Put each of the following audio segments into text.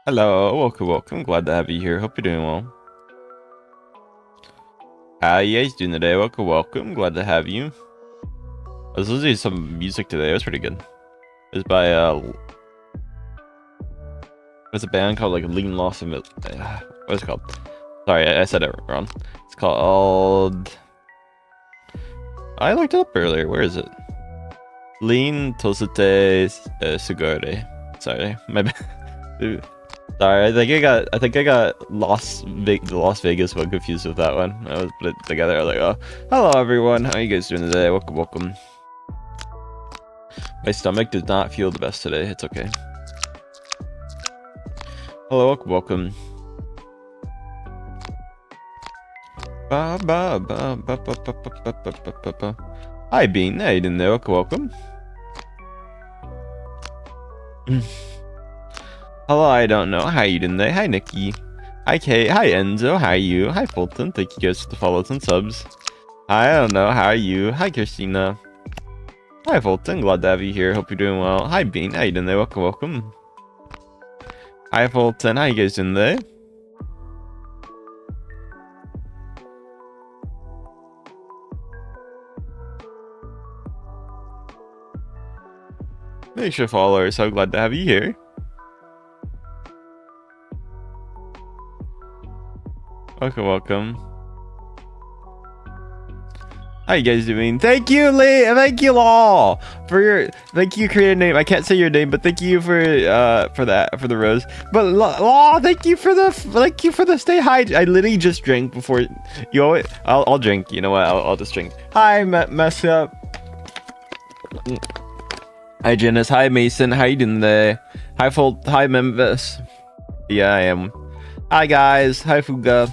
Hello, welcome. Glad to have you here. Hope you're doing well. How you guys doing today? Welcome. Glad to have you. I was listening to some music today. It was pretty good. It was by it's a band called like Lean Loss and what is it called? Sorry, I said it wrong. It's called. I looked it up earlier. Where is it? Lean Tosete Sugure. Sorry, my bad. Sorry, I think I got the Las Vegas one confused with that one. I was put it together. I was like, oh, hello everyone. How you guys doing today? Welcome. My stomach does not feel the best today. It's okay. Hello, welcome. Hi Bean, how you doing there? Welcome. Hello, I don't know. How you doing there? Hi Nikki. Hi Kate. Hi Enzo. How are you? Hi Fulton. Thank you guys for the follows and subs. I don't know. How are you? Hi Christina. Hi Fulton. Glad to have you here. Hope you're doing well. Hi Bean. How you doing there? Welcome. Hi Fulton. How you guys doing there? Make sure followers. So glad to have you here. Welcome. How you guys doing? Thank you, Lee. Thank you, Law, for your. Thank you, creator name. I can't say your name, but thank you for the rose. But Law, thank you for the stay hydrated. I literally just drank before. You always. I'll drink. You know what? I'll just drink. Hi, mess up. Hi, Janice. Hi, Mason. How you doing there? Hi, Hi, Memphis. Yeah, I am. Hi, guys. Hi, Fuga.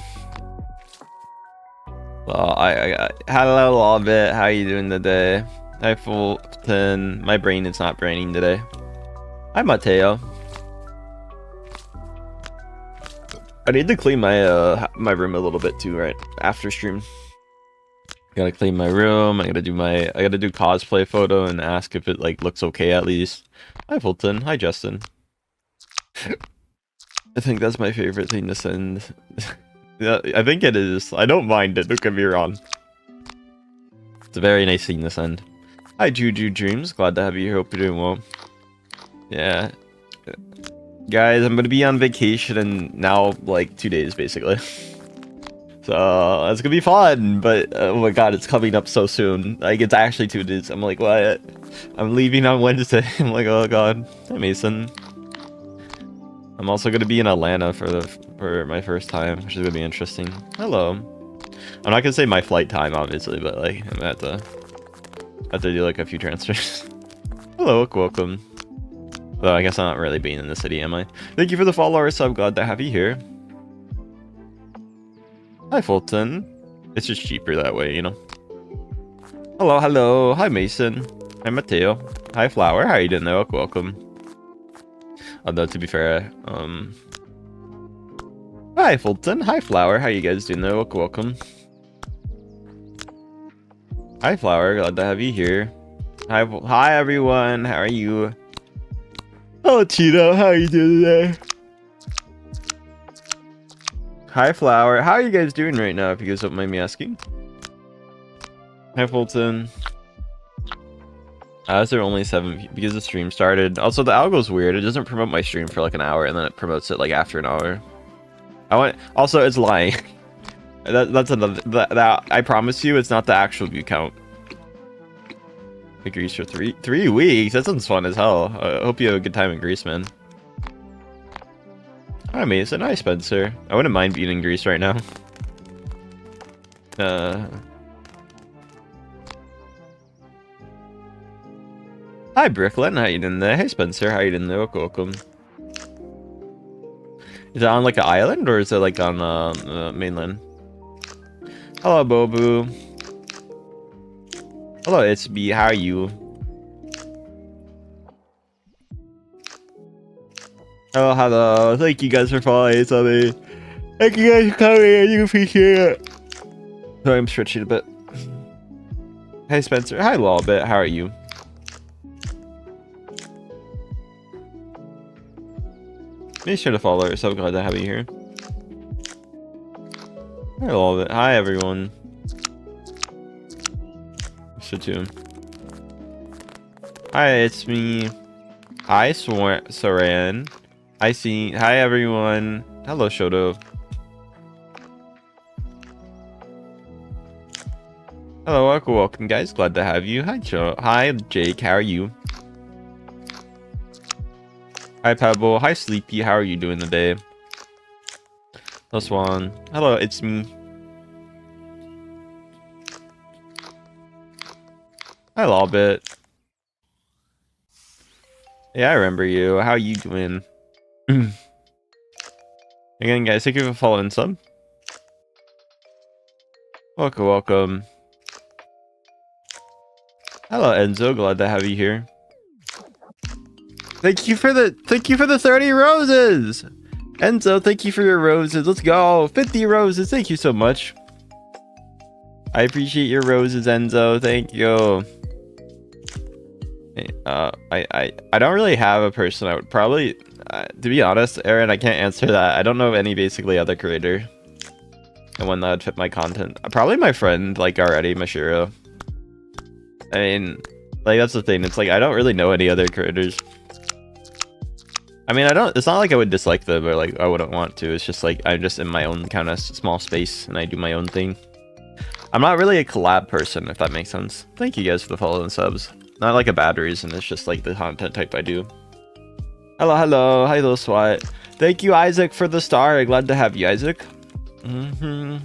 Well, I hello, Lawbit. How you doing today? Hi, Fulton. My brain is not braining today. Hi, Mateo. I need to clean my room a little bit too, right after stream. Gotta clean my room. I gotta do cosplay photo and ask if it like looks okay at least. Hi, Fulton. Hi, Justin. I think that's my favorite thing to send. Yeah, I think it is. I don't mind it. Don't get me wrong. It's a very nice thing to send. Hi, Juju Dreams. Glad to have you here. Hope you're doing well. Yeah. Guys, I'm gonna be on vacation in now like 2 days basically. So it's gonna be fun, but oh my god, it's coming up so soon. Like it's actually 2 days. I'm like, what? I'm leaving on Wednesday. I'm like, oh god. Hi, Mason. I'm also gonna be in Atlanta for my first time, which is gonna be interesting. Hello. I'm not gonna say my flight time, obviously, but like I'm gonna have to do like a few transfers. Hello, welcome. Though I guess I'm not really being in the city, am I? Thank you for the follower sub. Glad to have you here. Hi, Fulton. It's just cheaper that way, you know. Hello. Hi, Mason. Hi, Mateo. Hi, Flower. How you doing there? Welcome. Although to be fair, hi Fulton, hi Flower, how you guys doing there? Welcome. Hi Flower, glad to have you here. Hi everyone, how are you? Oh Cheeto, how are you doing today? Hi Flower, how are you guys doing right now? If you guys don't mind me asking. Hi Fulton. Is there only 7 because the stream started? Also, the algo's weird. It doesn't promote my stream for like an hour, and then it promotes it like after an hour. Also, it's lying. That's another. That I promise you, it's not the actual view count. Greece for 3 weeks. That sounds fun as hell. I hope you have a good time in Greece, man. Hi, Mason. Hi, Spencer. I wouldn't mind being in Greece right now. Hi, Brooklyn. How you doing there? Hey, Spencer. How you doing there? Welcome. Is it on like an island or is it like on mainland? Hello, Bobu. Hello, it's B. How are you? Oh, hello. Thank you guys for following. Thank you guys for coming. I do appreciate it. Sorry, I'm stretching a bit. Hey, Spencer. Hi, Lawbit. How are you? Make sure to follow her. So glad to have you here. I love it. Hi, everyone. So too. Hi, it's me. Hi, Soran. Hi, everyone. Hello, Shoto. Hello, welcome, guys. Glad to have you. Hi, Hi, Jake. How are you? Hi, Pebble. Hi, Sleepy. How are you doing today? Hello, Swan. Hello, it's me. Hi, Lawbit. Yeah, I remember you. How are you doing? Again, guys, thank you for following sub. Welcome. Hello, Enzo. Glad to have you here. Thank you for the 30 roses. Enzo, thank you for your roses. Let's go. 50 roses. Thank you so much. I appreciate your roses, Enzo. Thank you. I don't really have a person I would probably to be honest, Aaron, I can't answer that. I don't know of any basically other creator and one that would fit my content. Probably my friend, like, already, Mashiro. I mean, like, that's the thing. It's like I don't really know any other creators. I mean, it's not like I would dislike them or like I wouldn't want to. It's just like I'm just in my own kind of small space and I do my own thing. I'm not really a collab person, if that makes sense. Thank you guys for the follow and subs. Not like a bad reason, it's just like the content type I do. Hello. Hi, little SWAT. Thank you, Isaac, for the star. Glad to have you, Isaac. 2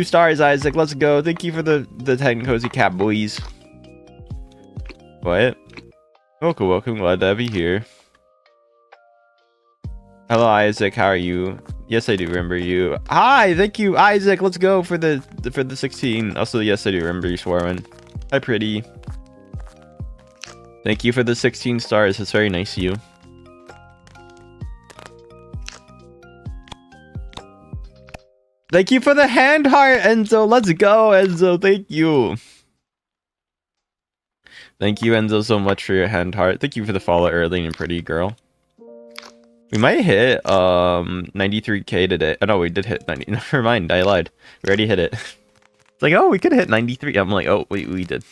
stars, Isaac. Let's go. Thank you for the 10 cozy cat boys. What? Welcome. Glad to have you here. Hello, Isaac. How are you? Yes, I do remember you. Hi, thank you, Isaac. Let's go for the 16. Also, yes, I do remember you, Swarman. Hi, pretty. Thank you for the 16 stars. It's very nice of you. Thank you for the hand heart, Enzo. Let's go, Enzo. Thank you. Thank you, Enzo, so much for your hand heart. Thank you for the follow early and pretty girl. We might hit 93k today. Oh no, we did hit 90. Never mind, I lied. We already hit it. It's like, oh, we could hit 93. I'm like, oh, wait, we did.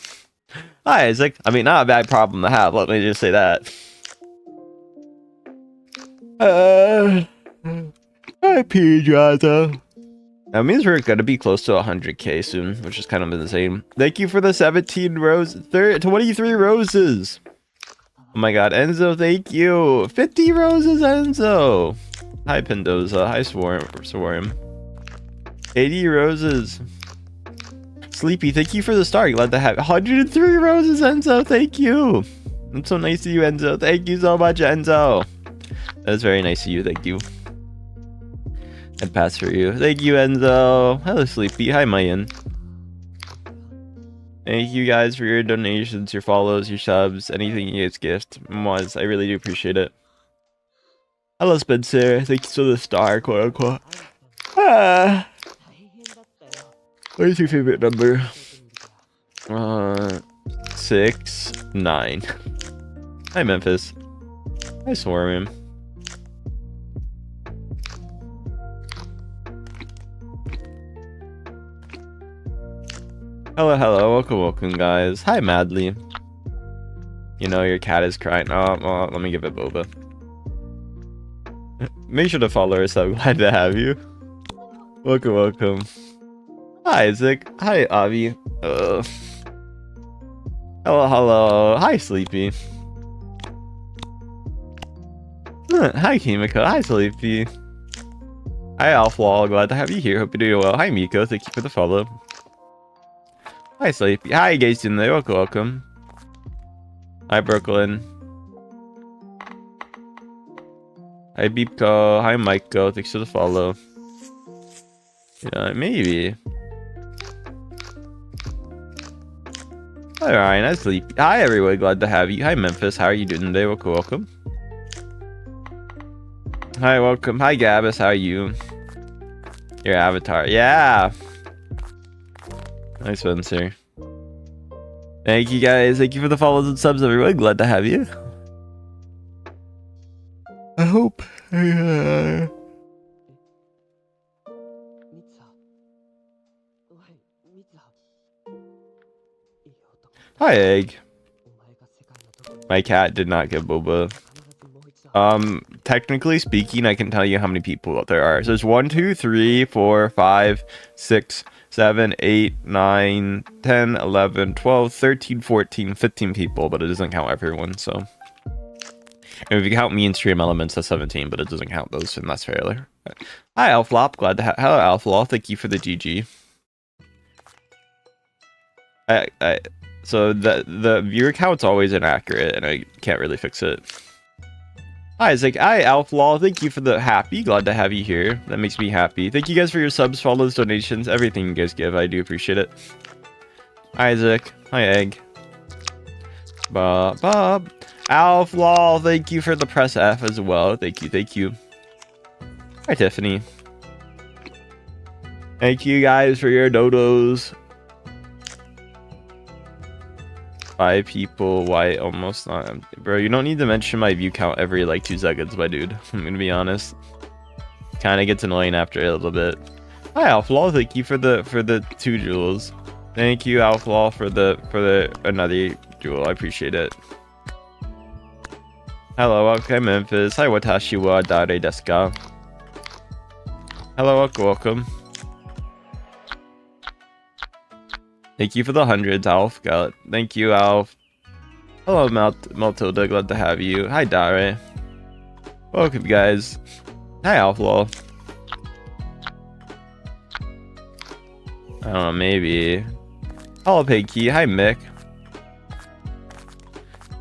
Hi, Isaac. I mean, not a bad problem to have. Let me just say that. Hi, Pijata. That means we're gonna be close to 100k soon, which is kind of insane. Thank you for the 17 roses. 23 roses. Oh my god, Enzo, thank you. 50 roses, Enzo. Hi, Pendoza. Hi, Swarm. 80 roses. Sleepy, thank you for the star. Glad to have 103 roses, Enzo. Thank you. That's so nice of you, Enzo. Thank you so much, Enzo. That is very nice of you. Thank you. I'd pass for you. Thank you, Enzo. Hello, Sleepy. Hi, Mayan. Thank you guys for your donations, your follows, your subs, anything you guys gift. I really do appreciate it. Hello, Spencer. Thank you for the star, quote unquote. What is your favorite number? 6, 9. Hi, Memphis. Hi, Swarm. Hello, welcome, guys. Hi, Madly. You know your cat is crying. Oh, well, let me give it boba. Make sure to follow us. I'm glad to have you. Welcome. Hi, Isaac. Hi, Avi. Hello. Hi, Sleepy. Hi, Kimiko. Hi, Sleepy. Hi, Alfwall. Glad to have you here. Hope you're doing well. Hi, Miko. Thank you for the follow. Hi, Sleepy. Hi, guys in there. Welcome. Hi, Brooklyn. Hi, Beepko. Hi, Maiko. Thanks for the follow. Yeah, maybe. Hi, Ryan. Hi, Sleepy. Hi, everyone. Glad to have you. Hi, Memphis. How are you doing today? Welcome. Hi, welcome. Hi, Gabus. How are you? Your avatar. Yeah. Hi, Spencer. Thank you, guys. Thank you for the follows and subs, everyone. Glad to have you. I hope Hi, Egg. My cat did not get boba. Technically speaking, I can tell you how many people there are. So there's 1, 2, 3, 4, 5, 6, 7, 8, 9, 10, 11, 12, 13, 14, 15 people, but it doesn't count everyone, so. And if you count me and stream elements, that's 17, but it doesn't count those, and that's fairly. Hi, Alflop. Glad to have. Hello, Alflop. Thank you for the GG. So the viewer count's always inaccurate, and I can't really fix it. Hi, Isaac. Hi, Alflaw. Thank you for the happy. Glad to have you here. That makes me happy. Thank you guys for your subs, follows, donations, everything you guys give. I do appreciate it. Isaac. Hi, Egg. Bob. Alflaw. Thank you for the press F as well. Thank you. Thank you. Hi, Tiffany. Thank you guys for your dodos. 5 people, why almost not? Bro, you don't need to mention my view count every like 2 seconds, my dude. I'm gonna be honest. Kind of gets annoying after a little bit. Hi, Alflaw. Thank you for the 2 jewels. Thank you, Alflaw, for the another jewel. I appreciate it. Hello, okay, Memphis. Hi, watashi wa dare desu ka? Hello, welcome. Thank you for the 100s, Alf. Thank you, Alf. Hello, Maltilda. Glad to have you. Hi, Dare. Welcome, guys. Hi, Alflaw. I don't know, maybe. Hello, Pinky. Hi, Mick.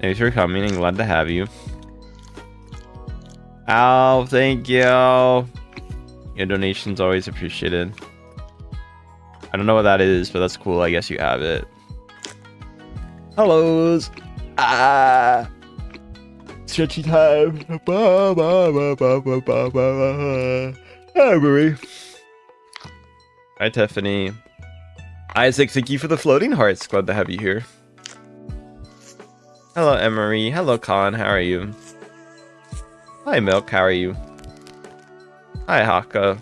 Thanks for coming and glad to have you. Alf, thank you. Your donation's always appreciated. I don't know what that is, but that's cool. I guess you have it. Hellos. Stretchy time. Hi, Marie. Hi, Tiffany. Isaac, thank you for the floating hearts. Glad to have you here. Hello, Emery. Hello, Con. How are you? Hi, Milk. How are you? Hi, Haka.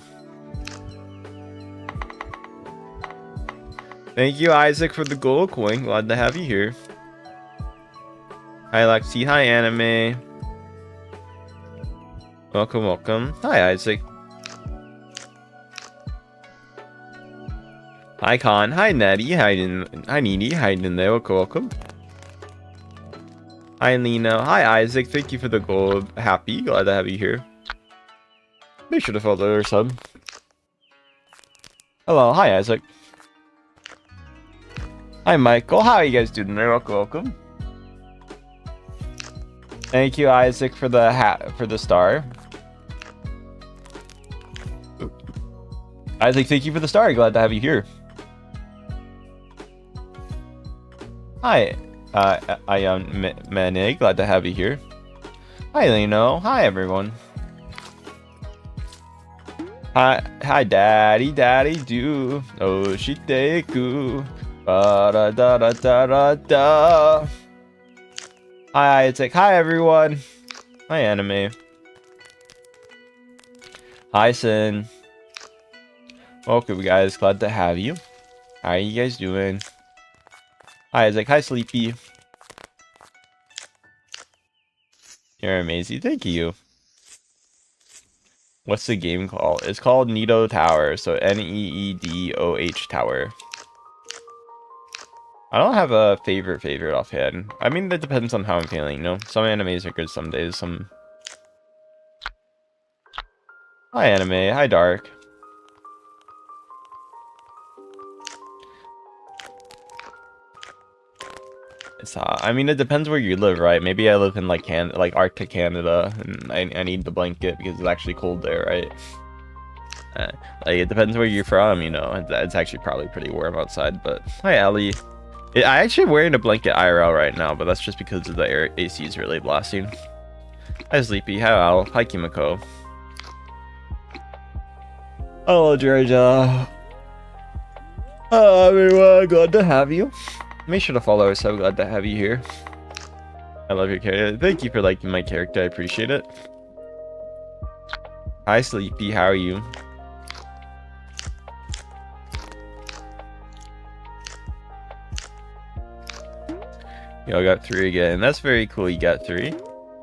Thank you, Isaac, for the gold coin. Glad to have you here. Hi, Lexi. Hi, Anime. Welcome, welcome. Hi, Isaac. Hi, Con. Hi, Nettie. Hi, Nini. Hi, there. Welcome. Hi, Lena. Hi, Isaac. Thank you for the gold. Happy. Glad to have you here. Make sure to follow or sub. Hello. Hi, Isaac. Hi, Michael. How are you guys doing there? Welcome. Thank you, Isaac, for the star. Isaac, thank you for the star. Glad to have you here. Hi, Mane. Glad to have you here. Hi, Leno. Hi, everyone. Hi, Daddy do. Oh, shiteku. Da da da da da. Hi, Isaac. Hi, everyone. Hi, Anime. Hi, Sin. Welcome, guys. Glad to have you. How are you guys doing? Hi, Isaac. Hi, Sleepy. You're amazing. Thank you. What's the game called? It's called Needo Tower. So Needoh Tower. I don't have a favorite offhand. I mean, that depends on how I'm feeling, you know? Some animes are good some days, some... Hi, Anime. Hi, Dark. It's I mean, it depends where you live, right? Maybe I live in, like, Arctic Canada, and I need the blanket because it's actually cold there, right? Like, it depends where you're from, you know? It's actually probably pretty warm outside, but... Hi, Ali. I actually am wearing a blanket IRL right now, but that's just because the AC is really blasting. Hi, Sleepy. Hi, Al. Hi, Kimiko. Hello, Georgia. Hello, everyone. Glad to have you. Make sure to follow us. So glad to have you here. I love your character. Thank you for liking my character. I appreciate it. Hi, Sleepy. How are you? Yo, I got 3 again. That's very cool. You got 3.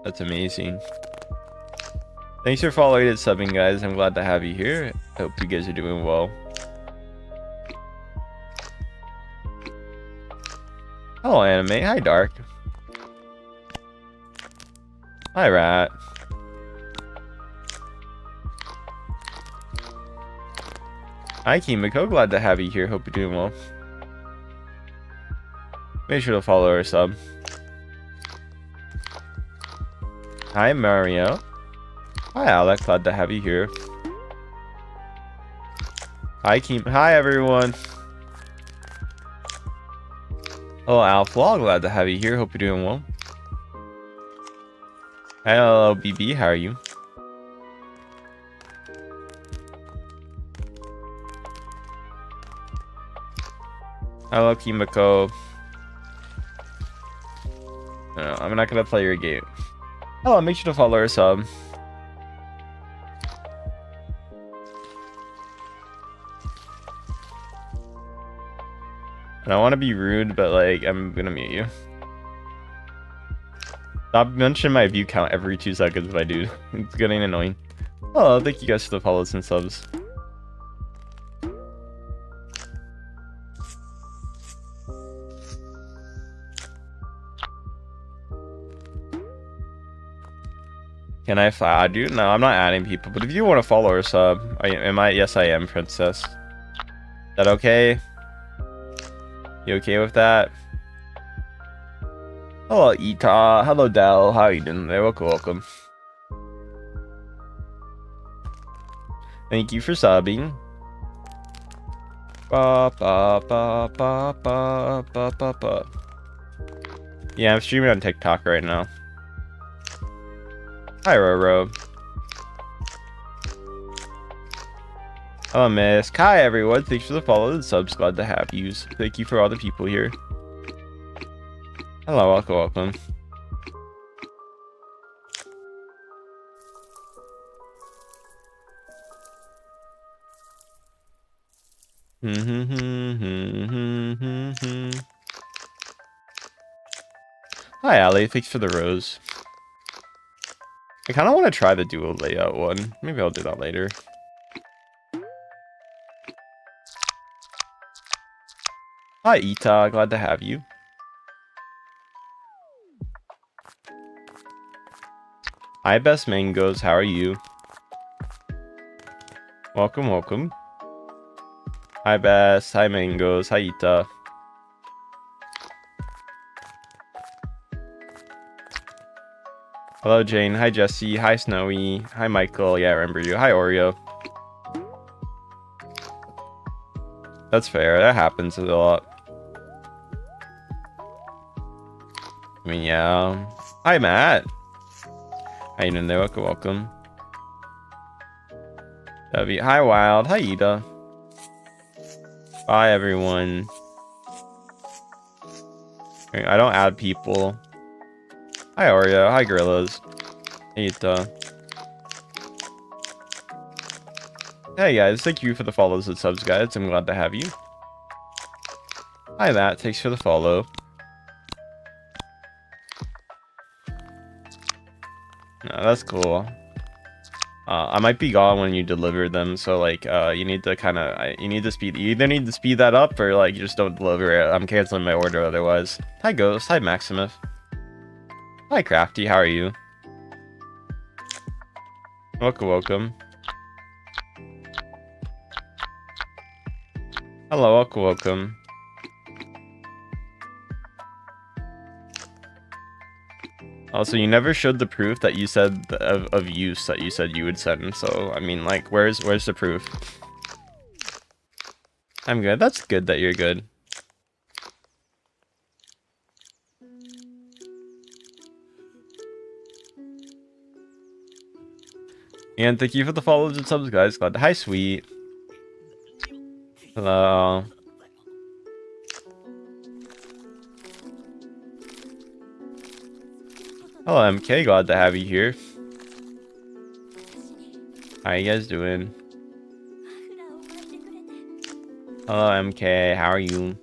That's amazing. Thanks for following and subbing, guys. I'm glad to have you here. Hope you guys are doing well. Hello, Anime. Hi, Dark. Hi, Rat. Hi, Kimiko. Glad to have you here. Hope you're doing well. Make sure to follow or sub. Hi, Mario. Hi, Alec. Glad to have you here. Hi, Hi, everyone. Hello, Alpha. Glad to have you here. Hope you're doing well. Hello, BB. How are you? Hello, Kimiko. No, I'm not gonna play your game. Oh, make sure to follow or sub. And I want to be rude, but like, I'm gonna mute you. Stop mentioning my view count every 2 seconds if I do. It's getting annoying. Oh, thank you guys for the follows and subs. Can I add you? No, I'm not adding people, but if you want to follow or sub, yes, I am, Princess. Is that okay? You okay with that? Hello, Ita. Hello, Dell. How are you doing there? Welcome. Thank you for subbing. Ba, ba, ba, ba, ba, ba, ba, ba. Yeah, I'm streaming on TikTok right now. Hi, Roro. Hello, Miss. Hi, everyone. Thanks for the follow and subs. Glad to have you. Thank you for all the people here. Hello, welcome. Hi, Ali. Thanks for the rose. I kind of want to try the dual layout one. Maybe I'll do that later. Hi, Ita. Glad to have you. Hi, Best Mangoes. How are you? Welcome. Hi, Best. Hi, Mangoes. Hi, Ita. Hello, Jane. Hi, Jesse. Hi, Snowy. Hi, Michael. Yeah, I remember you. Hi, Oreo. That's fair. That happens a lot. I mean, yeah. Hi, Matt. How you doing there? Welcome. Hi, Wild. Hi, Ida. Bye, everyone. I don't add people. Hi, Oreo. Hi, Gorillas. Hey, Ita. Hey, guys. Thank you for the follows and subs, guys. I'm glad to have you. Hi, Matt. Thanks for the follow. No, that's cool. I might be gone when you deliver them, so like you need to you either need to speed that up or like you just don't deliver it. I'm canceling my order otherwise. Hi, Ghost. Hi, Maximus. Hi, Crafty. How are you? Welcome. Hello, welcome. Also, you never showed the proof that you said of use that you said you would send. So, I mean, like, where's the proof? I'm good. That's good that you're good. And thank you for the follows and subs, guys. Glad to. Hi, sweet. Hello. Hello, MK. Glad to have you here. How you guys doing? Hello, MK. How are you?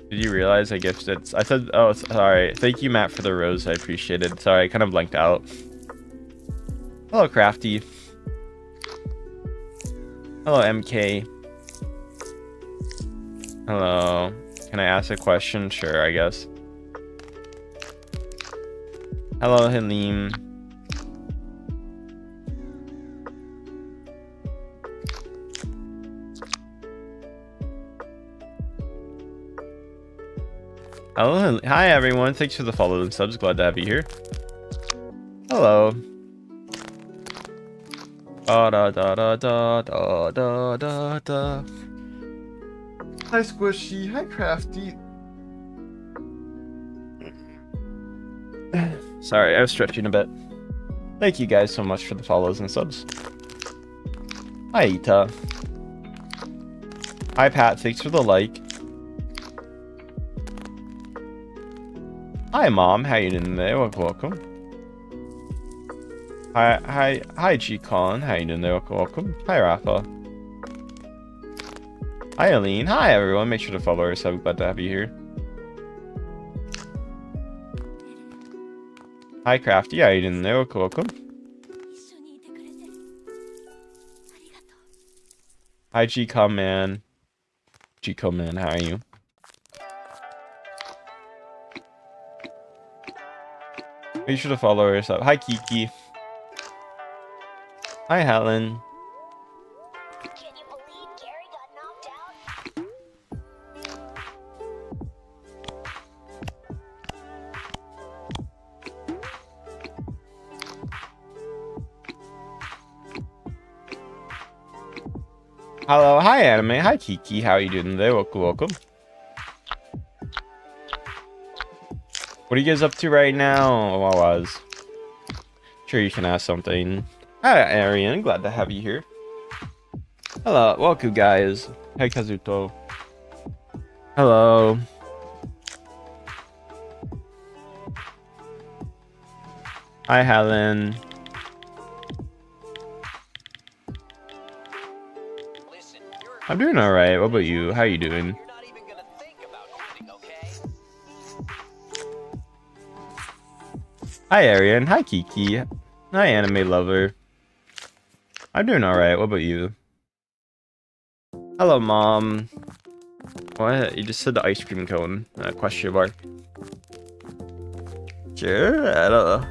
Did you realize I gifted? I said, oh, sorry. Thank you, Matt, for the rose. I appreciate it. Sorry, I kind of blanked out. Hello, Crafty. Hello, MK. Hello. Can I ask a question? Sure, I guess. Hello, Halim. Hello, hi everyone. Thanks for the follow and subs. Glad to have you here. Hello. Da da da da da da da da da. Hi Squishy. Hi Crafty. Sorry, I was stretching a bit. Thank you guys so much for the follows and subs. Hi Ita. Hi Pat. Thanks for the like. Hi Mom. How you doing today? Welcome. Hi G-Con. How you doing there? Welcome. Hi Rafa. Hi Aline. Hi everyone. Make sure to follow us. I'm glad to have you here. Hi Crafty. How you doing there? Welcome. Hi G-Con man. G-Con man. How are you? Make sure to follow us up. Hi Kiki. Hi Helen. Can you believe Gary got knocked out? Hello, hi Anime. Hi Kiki. How are you doing today? Welcome. What are you guys up to right now? Oh, I was. Sure, you can ask something. Hi, Arian. Glad to have you here. Hello. Welcome, guys. Hi, Kazuto. Hello. Hi, Helen. I'm doing alright. What about you? How you doing? Hi, Arian. Hi, Kiki. Hi, Anime Lover. I'm doing alright. What about you? Hello, Mom. What? You just said the ice cream cone. Question mark. Sure? I don't know.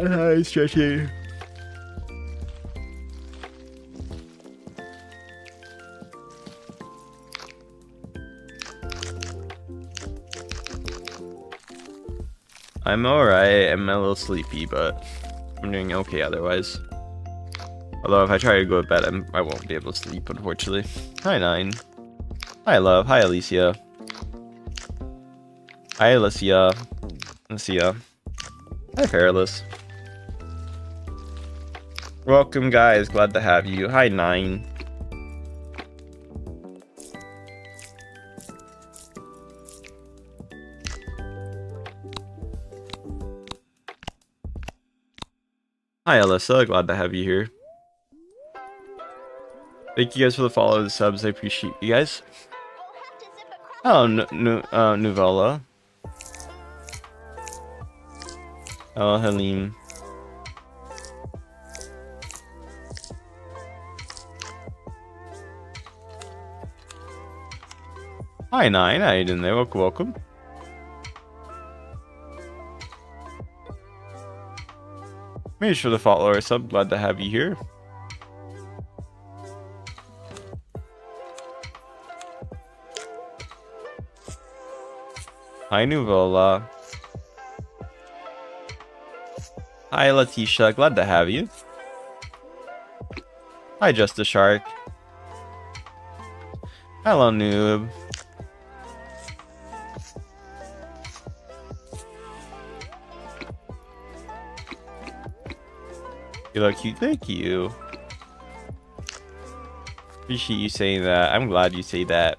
Hi, Stretchy. I'm alright. I'm a little sleepy, but I'm doing okay otherwise. Although if I try to go to bed, I won't be able to sleep, unfortunately. Hi, Nine. Hi, Love. Hi, Alicia. Hi, Alicia. Alicia. Hi, Perilous. Welcome, guys. Glad to have you. Hi, Nine. Hi, Alyssa. Glad to have you here. Thank you guys for the follow and the subs. I appreciate you guys. Hello, Nuvella. Hello, Helene. Hi, Nine. How you doing there? Welcome. Make sure to follow or sub. Glad to have you here. Hi, Nuvola. Hi, Letitia. Glad to have you. Hi, Just a Shark. Hello, Noob. You look cute. Thank you. Appreciate you saying that. I'm glad you say that.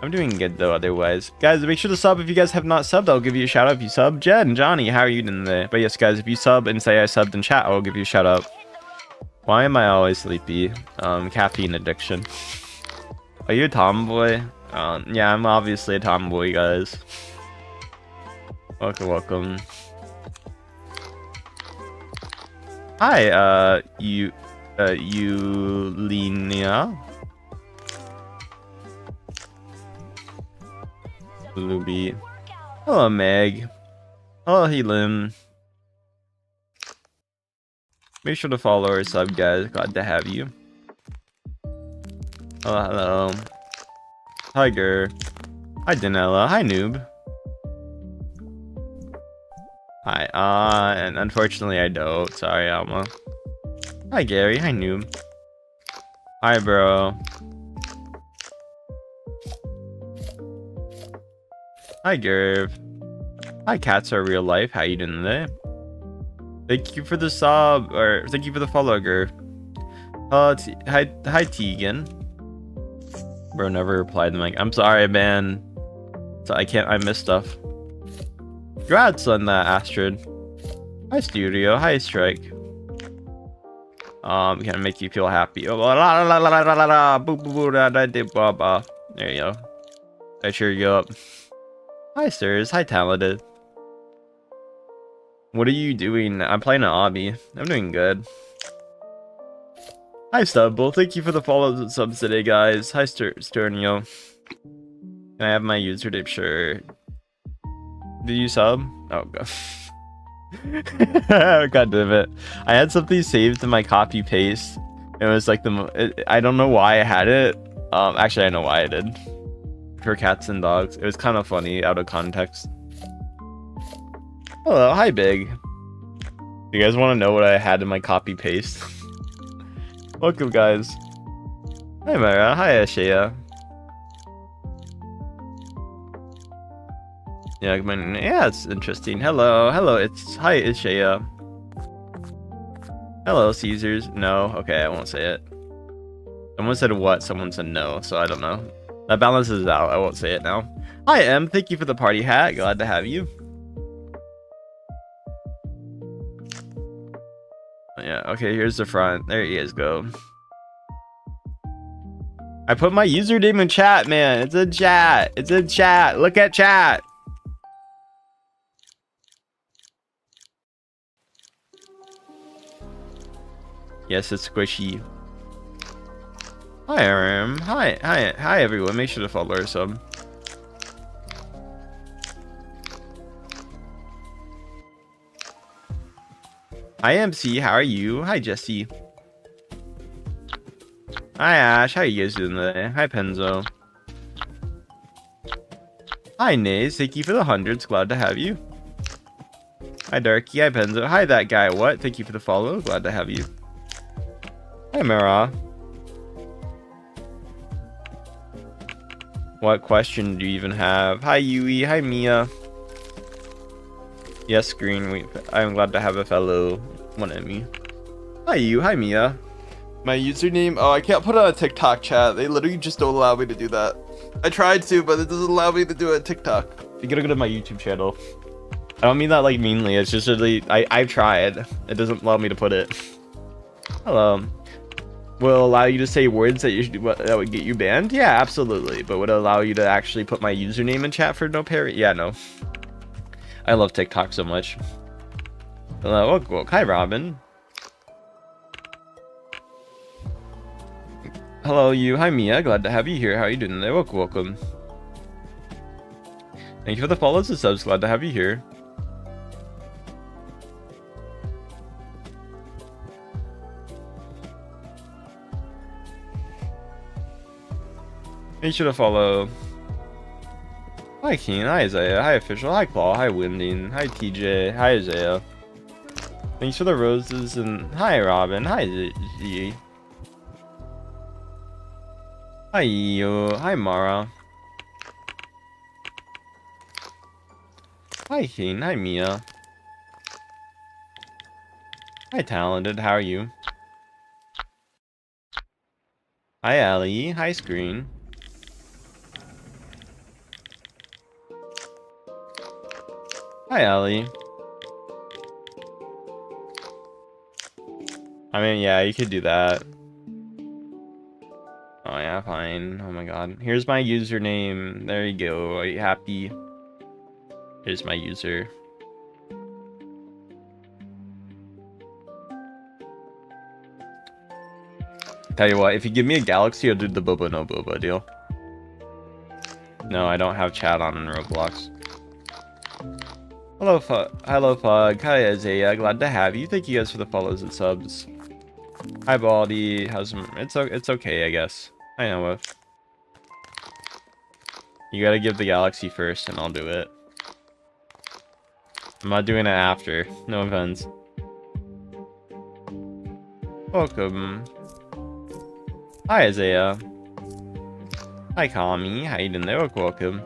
I'm doing good though otherwise. Guys, make sure to sub if you guys have not subbed. I'll give you a shout out if you sub. Jen, Johnny, how are you doing today? But yes, guys, if you sub and say I subbed in chat, I'll give you a shout out. Why am I always sleepy? Caffeine addiction. Are you a tomboy? Yeah, I'm obviously a tomboy, guys. Welcome. Hi, Eulenia. Luby. Hello, Meg. Hello, Helim. Make sure to follow or sub, guys. Glad to have you. Hello. Tiger. Hi, Danella. Hi, Noob. Hi. And unfortunately, I don't. Sorry, Alma. Hi, Gary. Hi, Noob. Hi, bro. Hi, Gerv. Hi, Cats Are Real Life. How you doing today? Thank you for the sub, or thank you for the follow, Gerv. Hi, Tegan. Bro never replied to my. I'm sorry, man. So I missed stuff. Congrats on that, Astrid. Hi, Studio. Hi, Strike. Can I make you feel happy? There you go. I cheer you up. Hi, sirs. Hi, Talented. What are you doing? I'm playing an obby. I'm doing good. Hi, Stubble. Thank you for the follows and subs today, guys. Hi, Sternio. Can I have my username? Sure. Did you sub? Oh, God. God damn it. I had something saved to my copy paste. It was like I don't know why I had it. Actually, I know why I did. For cats and dogs. It was kind of funny out of context. Hello, hi Big. You guys want to know what I had in my copy paste? Welcome, guys. Hi Mara, hi Ashaya. Yeah, it's interesting. Hello, hi Ashaya. Hello, Caesars. No, okay, I won't say it. Someone said what? Someone said no, so I don't know. That balances out. I won't say it now. Hi, Em. Thank you for the party hat. Glad to have you. Yeah, okay, here's the front. There you guys go. I put my username in chat, man. It's in chat. It's in chat. Look at chat. Yes, it's squishy. Hi, Aram. Hi, everyone. Make sure to follow or sub. Hi, MC. How are you? Hi, Jesse. Hi, Ash. How you guys doing today? Hi, Penzo. Hi, Nays. Thank you for the hundreds. Glad to have you. Hi, Darky. Hi, Penzo. Hi, that guy. What? Thank you for the follow. Glad to have you. Hi, Mara. What question do you even have? Hi, Yui. Hi, Mia. Yes, Green. I'm glad to have a fellow one at me. Hi, you. Hi, Mia. My username. Oh, I can't put on a TikTok chat. They literally just don't allow me to do that. I tried to, but it doesn't allow me to do it on TikTok. You gotta go to my YouTube channel. I don't mean that like meanly. It's just really I've tried. It doesn't allow me to put it. Hello. Will allow you to say words that would get you banned? Yeah, absolutely. But would it allow you to actually put my username in chat for no parry? Yeah, no. I love TikTok so much. Hello, well, hi Robin. Hello, you. Hi Mia. Glad to have you here. How are you doing today? Welcome. Thank you for the follows and subs. Glad to have you here. Make sure to follow. Hi Keen, hi Isaiah, hi Official, hi Claw, hi Winding, hi TJ, hi Isaiah. Thanks for the roses and hi Robin, hi Z. Hi Io, hi Mara. Hi Keen, hi Mia. Hi Talented, how are you? Hi Ali, hi Screen. Hi, Ellie. I mean, yeah, you could do that. Oh, yeah, fine. Oh my god. Here's my username. There you go. Are you happy? Here's my user. Tell you what, if you give me a galaxy, I'll do the Boba no Boba deal. No, I don't have chat on in Roblox. Hello, Pug. Hi, Isaiah. Glad to have you. Thank you guys for the follows and subs. Hi, Baldy. It's okay, I guess. I know it. You gotta give the galaxy first, and I'll do it. I'm not doing it after. No offense. Welcome. Hi, Isaiah. Hi, Kami. How you doing there? Welcome.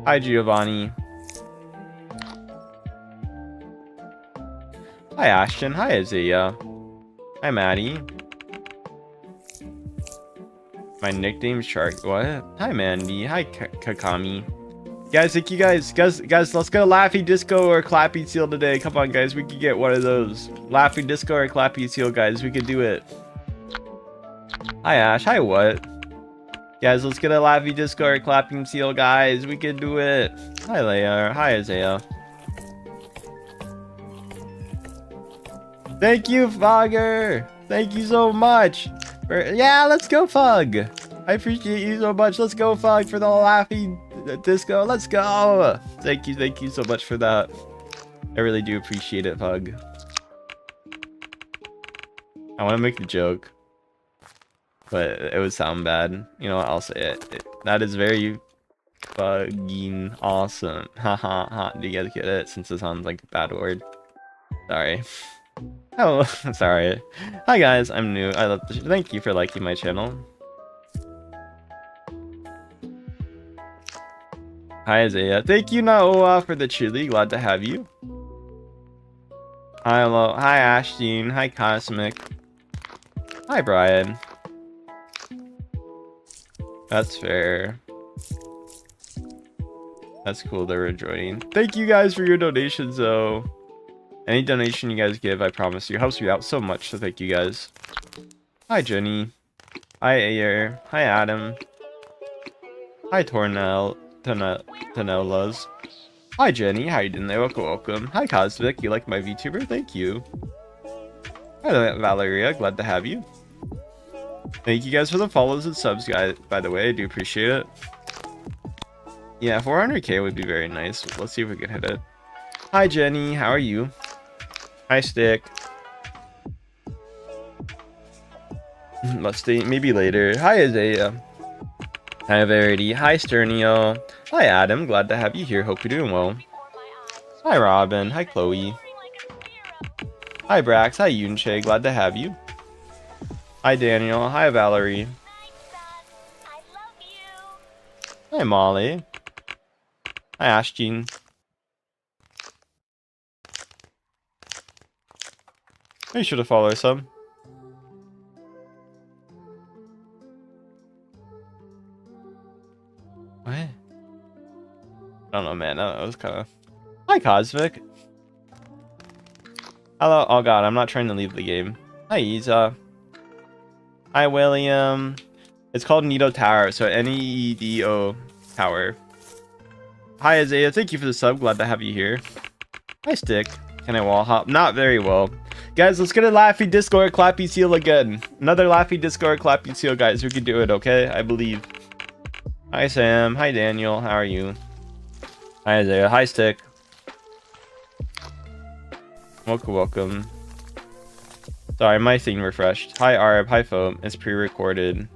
Hi, Giovanni. Hi, Ashton. Hi, Isaiah. Hi, Maddie. My nickname's Shark. What? Hi, Mandy. Hi, Kakami. Guys, thank you guys. Guys, let's go Laffy Disco or Clappy Seal today. Come on, guys. We could get one of those. Laffy Disco or Clappy Seal, guys. We could do it. Hi, Ash. Hi, what? Guys, let's get a Laffy Disco or Clapping Seal, guys. We could do it. Hi, Leia. Hi, Isaiah. Thank you, Fogger. Thank you so much. Yeah, let's go, Fug. I appreciate you so much. Let's go, Fug, for the Laffy Disco. Let's go. Thank you so much for that. I really do appreciate it, Fug. I want to make the joke, but it would sound bad. You know what? I'll say it. That is very fucking awesome. Ha ha ha. Do you guys get it? Since it sounds like a bad word. Sorry. Oh, sorry. Hi guys, I'm new. I love this. Thank you for liking my channel. Hi Isaiah. Thank you Naoa for the chili. Glad to have you. Hi hello. Hi Ashteen. Hi Cosmic. Hi Brian. That's fair. That's cool they were joining. Thank you guys for your donations though. Any donation you guys give, I promise you, helps me out so much, so thank you guys. Hi, Jenny. Hi, Ayer. Hi, Adam. Hi, Tornellas. Hi, Jenny. How you doing there? Welcome. Hi, Cosmic. You like my VTuber? Thank you. Hi, Valeria. Glad to have you. Thank you guys for the follows and subs, guys. By the way, I do appreciate it. Yeah, 400k would be very nice. Let's see if we can hit it. Hi, Jenny. How are you? Hi, Stick. Let's stay maybe later. Hi, Isaiah. Hi, Verity. Hi, Sternio. Hi, Adam. Glad to have you here. Hope you're doing well. Hi, Robin. Hi, Chloe. Hi, Brax. Hi, Yunche. Glad to have you. Hi, Daniel. Hi, Valerie. Hi, Molly. Hi, Ashteen. Make sure to follow some. What? I don't know, man. That was kind of... Hi, Cosmic. Hello. Oh, God. I'm not trying to leave the game. Hi, Isa. Hi, William. It's called Needo Tower. So, N-E-E-D-O Tower. Hi, Isaiah. Thank you for the sub. Glad to have you here. Hi, Stick. Can I wall hop? Not very well. Guys, let's get a Laffy Disco or Clappy Seal again. Another Laffy Disco or Clappy Seal, guys. We can do it, okay? I believe. Hi, Sam. Hi, Daniel. How are you? Hi, Isaiah. Hi, Stick. Welcome. Sorry, my thing refreshed. Hi, Arb. Hi, Foam. It's pre-recorded.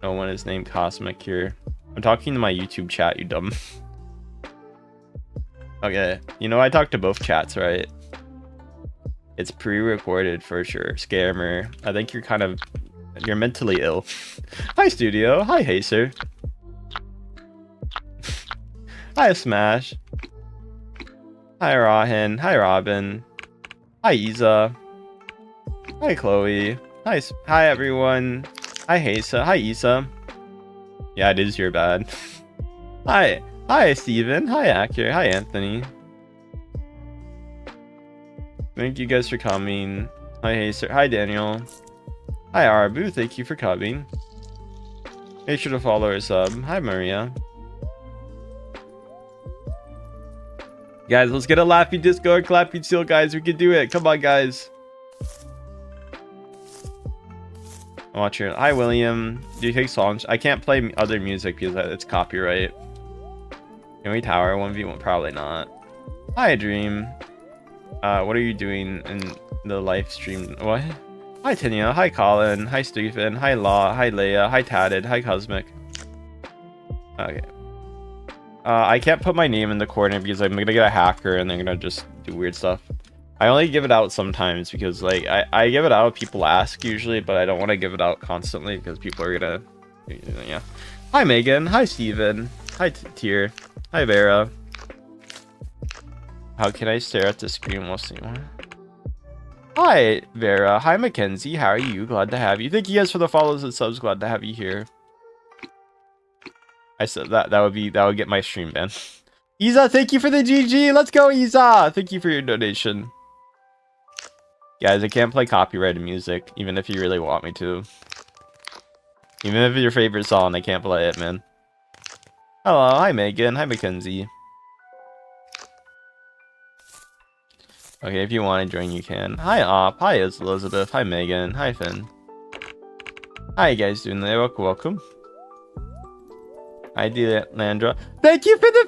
No one is named Cosmic here. I'm talking to my YouTube chat, you dumb. Okay. You know, I talk to both chats, right? It's pre-recorded for sure. Scammer. I think you're mentally ill. Hi, Studio. Hi, Hacer. Hi, Smash. Hi, Rahin. Hi, Robin. Hi, Isa. Hi, Chloe. Hi, everyone. Hi, Hasa. Hi, Isa. Yeah, it is your bad. Hi, Steven. Hi, Accurate. Hi, Anthony. Thank you guys for coming. Hi, hey, sir. Hi, Daniel. Hi, Arabu. Thank you for coming. Make sure to follow or sub. Hi, Maria. Guys, let's get a Laffy Discord, Clappy Seal, guys. We can do it. Come on, guys. Watch your. Hi, William. Do you take songs? I can't play other music because it's copyright. Can we tower 1v1? Probably not. Hi, Dream. What are you doing in the live stream? What? Hi, Tinia. Hi, Colin. Hi, Stephen. Hi, Law. Hi, Leia. Hi, Tatted. Hi, Cosmic. Okay. I can't put my name in the corner because I'm gonna get a hacker and they're gonna just do weird stuff. I only give it out sometimes because like I give it out if people ask usually, but I don't want to give it out constantly because people are gonna, yeah. Hi, Megan. Hi, Steven. Hi, Tier. Hi, Vera. How can I stare at the screen while seeing one? Hi, Vera. Hi, Mackenzie. How are you? Glad to have you. Thank you guys for the follows and subs. Glad to have you here. I said that would get my stream banned. Isa, thank you for the GG. Let's go, Isa. Thank you for your donation. Guys, I can't play copyrighted music, even if you really want me to. Even if it's your favorite song, I can't play it, man. Hello, hi Megan, hi Mackenzie. Okay, if you want to join, you can. Hi Op, hi Elizabeth, hi Megan, hi Finn. How you guys doing there? Welcome. Hi Landra. Thank you for the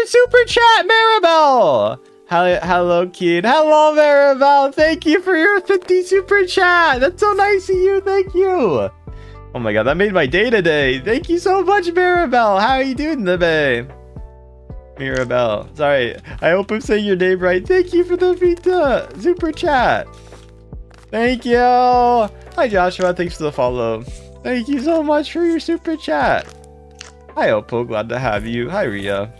$50 super chat, Maribel! Hello, kid. Hello, Maribel. Thank you for your 50 super chat. That's so nice of you. Thank you. Oh my god, that made my day today. Thank you so much, Maribel. How are you doing today? Mirabelle. Sorry. I hope I'm saying your name right. Thank you for the Vita super chat. Thank you. Hi, Joshua. Thanks for the follow. Thank you so much for your super chat. Hi, Oppo. Glad to have you. Hi, Ria.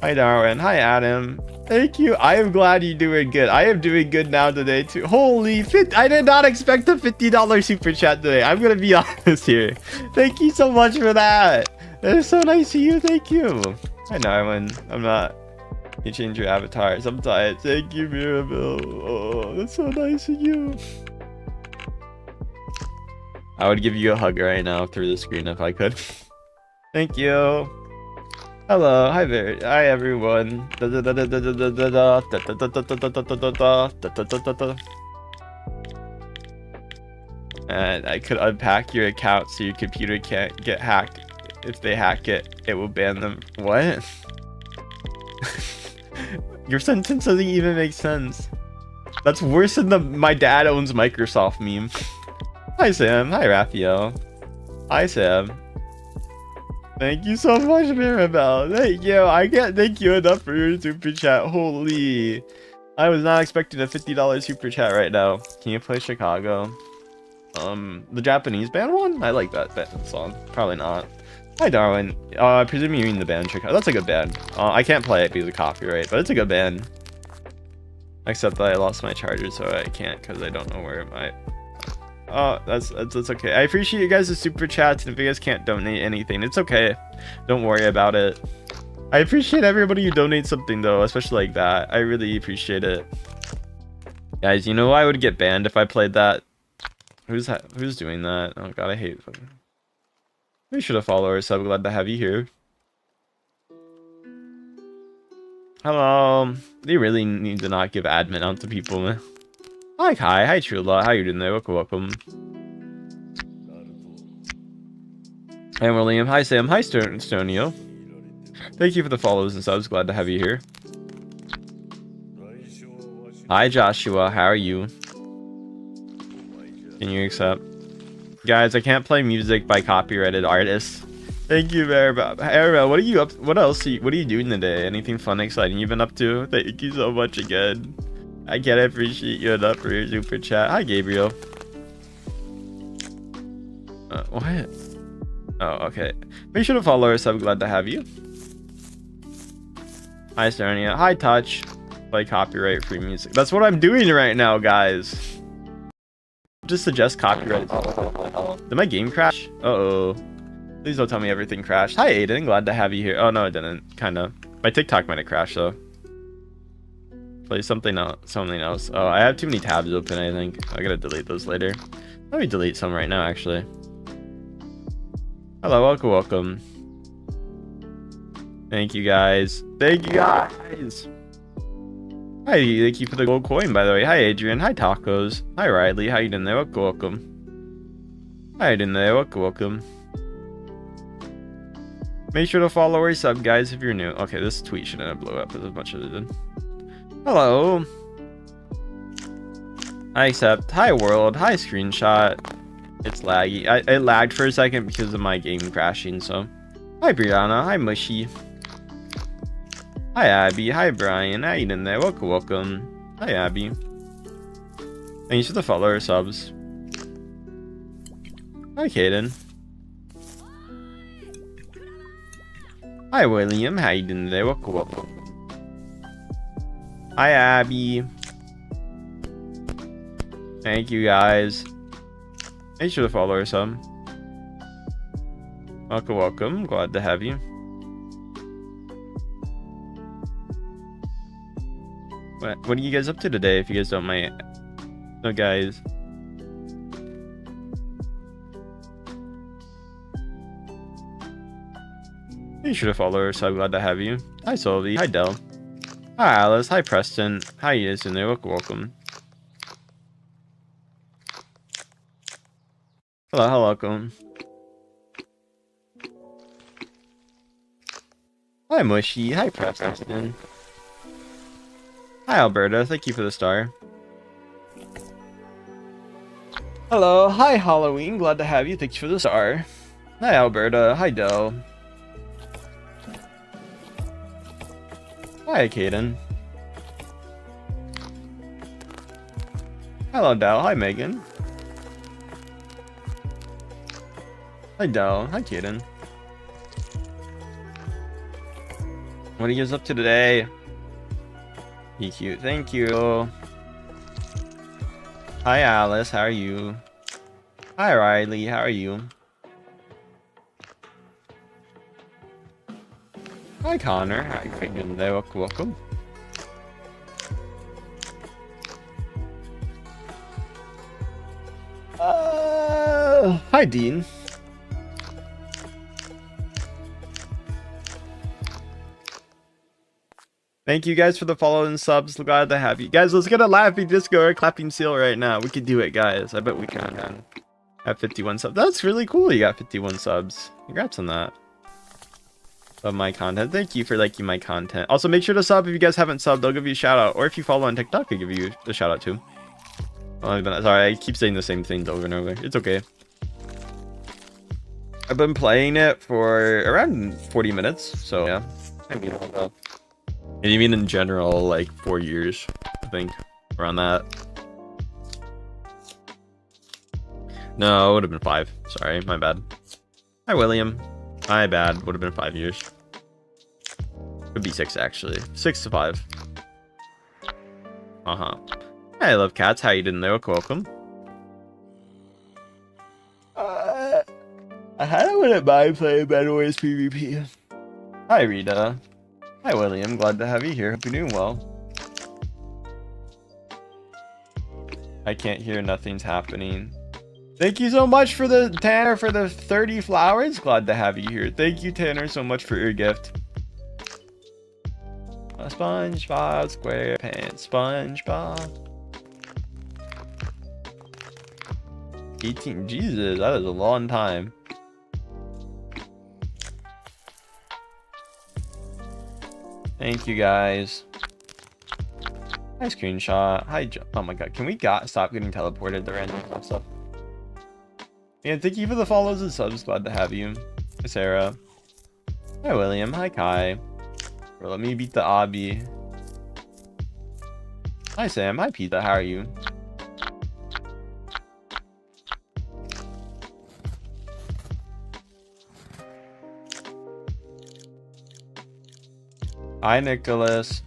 Hi, Darwin. Hi, Adam. Thank you. I am glad you're doing good. I am doing good now today, too. Holy fit. I did not expect a $50 super chat today. I'm going to be honest here. Thank you so much for that. That is so nice of you. Thank you. Hi, Darwin. I'm not. You change your avatar sometimes. Thank you, Mirabelle. Oh, that's so nice of you. I would give you a hug right now through the screen if I could. Thank you. Hello, hi there, hi everyone. And I could unpack your account so your computer can't get hacked. If they hack it, it will ban them. What? Your sentence doesn't even make sense. That's worse than the my dad owns Microsoft meme. Hi Sam, hi Raphael. Hi Sam. Thank you so much, Mirabelle. Thank you. I can't thank you enough for your super chat. Holy. I was not expecting a $50 super chat right now. Can you play Chicago? The Japanese band one? I like that band song. Probably not. Hi, Darwin. I presume you mean the band Chicago. That's a good band. I can't play it because of copyright, but it's a good band. Except that I lost my charger, so I can't because I don't know where my... Oh, that's okay. I appreciate you guys' super chats, and if you guys can't donate anything, it's okay. Don't worry about it. I appreciate everybody who donates something though, especially like that. I really appreciate it. Guys, you know I would get banned if I played that. Who's doing that? Oh god, I hate fucking. We should have followed her, so I'm glad to have you here. Hello. They really need to not give admin out to people, man. Hi Kai, hi Chula, how you doing there? Welcome. Hi William, hi Sam, hi Stonio. Thank you for the follows and subs, glad to have you here. Hi Joshua, how are you? Can you accept? Guys, I can't play music by copyrighted artists. Thank you very much. Arabelle, what are you up? What else? What are you doing today? Anything fun, exciting you've been up to? Thank you so much again. I can't appreciate you enough for your super chat. Hi, Gabriel. What? Oh, okay. Make sure to follow us. I'm glad to have you. Hi, Starnia. Hi, Touch. Play copyright free music. That's what I'm doing right now, guys. Just suggest copyright. Did my game crash? Uh-oh. Please don't tell me everything crashed. Hi, Aiden. Glad to have you here. Oh, no, it didn't. Kind of. My TikTok might have crashed, though. Play something else. Something else. Oh, I have too many tabs open. I think I gotta delete those later. Let me delete some right now, actually. Hello, welcome, welcome. Thank you guys. Thank you guys. Hi, thank you for the gold coin, by the way. Hi, Adrian. Hi, Tacos. Hi, Riley. How you doing there? Welcome, welcome. How you doing there? Welcome, welcome. Make sure to follow or sub, guys, if you're new. Okay, this tweet shouldn't have blown up as much as it did. Hello. I accept. Hi, world. Hi, screenshot. It's laggy. It lagged for a second because of my game crashing, so. Hi, Brianna. Hi, Mushy. Hi, Abby. Hi, Brian. How you doing there? Welcome, welcome. Hi, Abby. Thanks for the follow or subs. Hi, Kaden. Hi, William. How you doing there? Welcome, welcome. Hi, Abby. Thank you, guys. Make sure to follow or sub. Welcome, welcome. Glad to have you. What are you guys up to today, if you guys don't mind? No, guys. Make sure to follow or sub. Glad to have you. Hi, Solvi. Hi, Dell. Hi, Alice. Hi, Preston. How you guys doing there? Welcome, welcome. Hello, hello, welcome. Hi, Mushy. Hi, Preston. Hi, Alberta. Thank you for the star. Hello. Hi, Halloween. Glad to have you. Thanks for the star. Hi, Alberta. Hi, Dell. Hi, Kaden. Hello, Dell. Hi, Megan. Hi, Dell. Hi, Kaden. What are you guys up to today? Be cute. Thank you. Hi, Alice. How are you? Hi, Riley. How are you? Hi, Connor. How are you doing there? Welcome, welcome. Hi, Dean. Thank you guys for the follow and subs. Glad to have you guys. Let's get a laughing disco or clapping seal right now. We could do it, guys. I bet we can, man. Have 51 subs. That's really cool. You got 51 subs. Congrats on that. Love my content. Thank you for liking my content. Also, make sure to sub if you guys haven't subbed. I'll give you a shout out. Or if you follow on TikTok, I'll give you a shout out too. Oh, sorry, I keep saying the same things over and over. It's okay. I've been playing it for around 40 minutes. So yeah. I mean, and you mean in general, like 4 years, I think, around that. No, it would have been 5. Sorry, my bad. Hi, William. My bad. Would have been 5 years. Could be 6 actually. 6 to 5. Hi, I love cats. How you doing there? Welcome. I wouldn't mind playing Battle Wars PvP. Hi, Rita. Hi, William. Glad to have you here. Hope you're doing well. I can't hear. Nothing's happening. Thank you so much for the Tanner for the 30 flowers. Glad to have you here. Thank you, Tanner, so much for your gift. SpongeBob SquarePants. SpongeBob. 18. Jesus, that is a long time. Thank you guys. Hi, screenshot. Hi, oh my god. Can we stop getting teleported to random stuff? And thank you for the follows and subs. Glad to have you. Hi, Sarah. Hi, William. Hi, Kai. Bro, let me beat the obby. Hi, Sam. Hi, Pizza. How are you? Hi, Nicholas.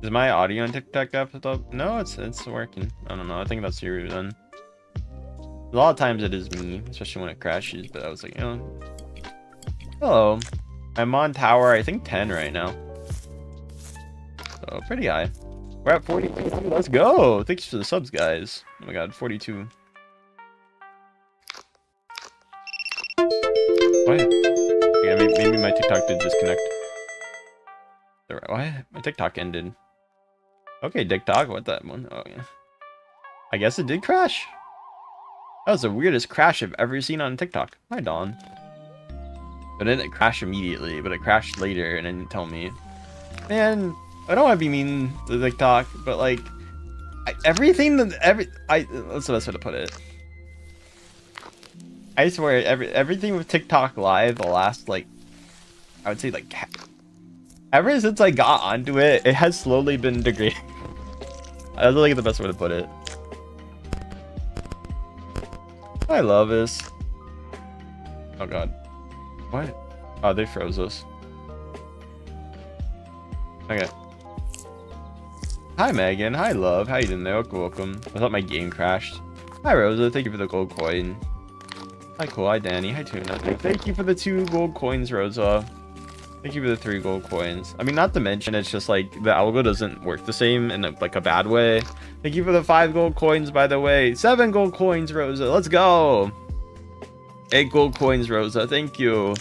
Is my audio on TikTok up? No, it's working. I don't know. I think that's your then. A lot of times it is me, especially when it crashes. But I was like, you know, hello. I'm on tower, I think 10 right now. So pretty high. We're at 42. Let's go. Thanks for the subs, guys. Oh my god, 42. What? Yeah, maybe my TikTok did disconnect. Why? My TikTok ended. Okay, TikTok. What that one? Oh yeah. I guess it did crash. That was the weirdest crash I've ever seen on TikTok. Hi, Dawn. But it didn't crash immediately, but it crashed later and it didn't tell me. Man, I don't want to be mean to TikTok, but like, what's the best way to put it? I swear, everything with TikTok Live, the last, like, I would say, like, ever since I got onto it, it has slowly been degrading. That's like the best way to put it. I love this. Oh god. What? Oh, they froze us. Okay. Hi Megan, hi Love, how you doing there? Welcome. I thought my game crashed. Hi Rosa, thank you for the gold coin. Hi Cool, hi Danny, hi Tuna. Thank you for the 2 gold coins, Rosa. Thank you for the 3 gold coins. I mean, not to mention, it's just like the algo doesn't work the same in like a bad way. Thank you for the 5 gold coins, by the way. 7 gold coins, Rosa. Let's go. 8 gold coins, Rosa. Thank you.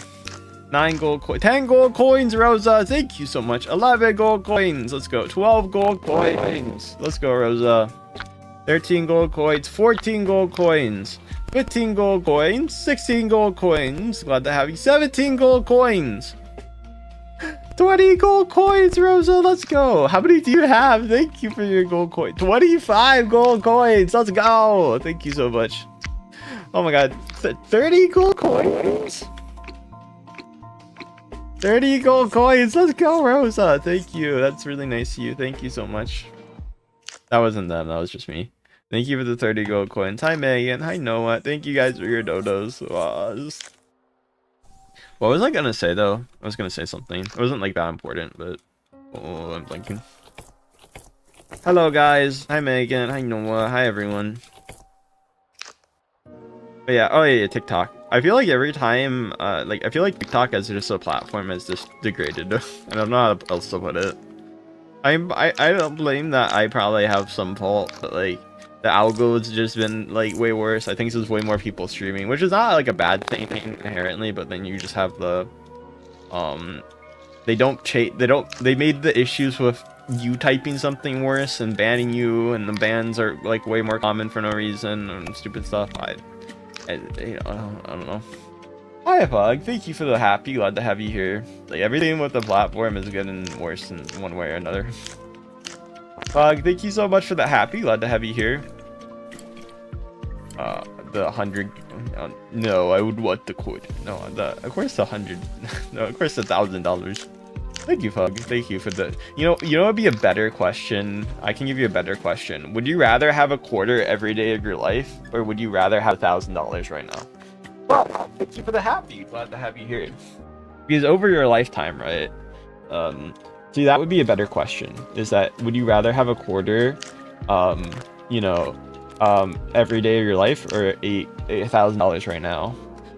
9 gold coins. 10 gold coins, Rosa. Thank you so much. 11 gold coins. Let's go. 12 gold coins. Let's go, Rosa. 13 gold coins. 14 gold coins. 15 gold coins. 16 gold coins. Glad to have you. 17 gold coins. 20 gold coins, Rosa. Let's go. How many do you have? Thank you for your gold coin. 25 gold coins. Let's go. Thank you so much. Oh my god. 30 gold coins. 30 gold coins. Let's go, Rosa. Thank you. That's really nice of you. Thank you so much. That wasn't them. That was just me. Thank you for the 30 gold coins. Hi, Megan. Hi, Noah. Thank you guys for your dodos. What was I gonna say though? I was gonna say something. It wasn't like that important, but I'm blinking. Hello guys. Hi Megan. Hi Noah. Hi everyone. But yeah. Oh yeah, TikTok. I feel like every time, I feel like TikTok as just a platform is just degraded. I don't know how else to put it. I don't blame that. I probably have some fault, but like the algo's just been like way worse. I think there's way more people streaming, which is not like a bad thing inherently, but then you just have the they made the issues with you typing something worse and banning you, and the bans are like way more common for no reason and stupid stuff. I don't know. Hi Fog, thank you for the happy. Glad to have you here. Like everything with the platform is getting worse in one way or another. Fog, thank you so much for the happy. Glad to have you here. The 100. No, I would want the quote. No, of course the 100. No, of course the $1,000. Thank you, Fog. Thank you for the. You know, it'd be a better question. I can give you a better question. Would you rather have a quarter every day of your life, or would you rather have $1,000 right now? Well, thank you for the happy. Glad to have you here. Because over your lifetime, right? See, that would be a better question. Is that would you rather have a quarter, every day of your life, or $1,000 right now?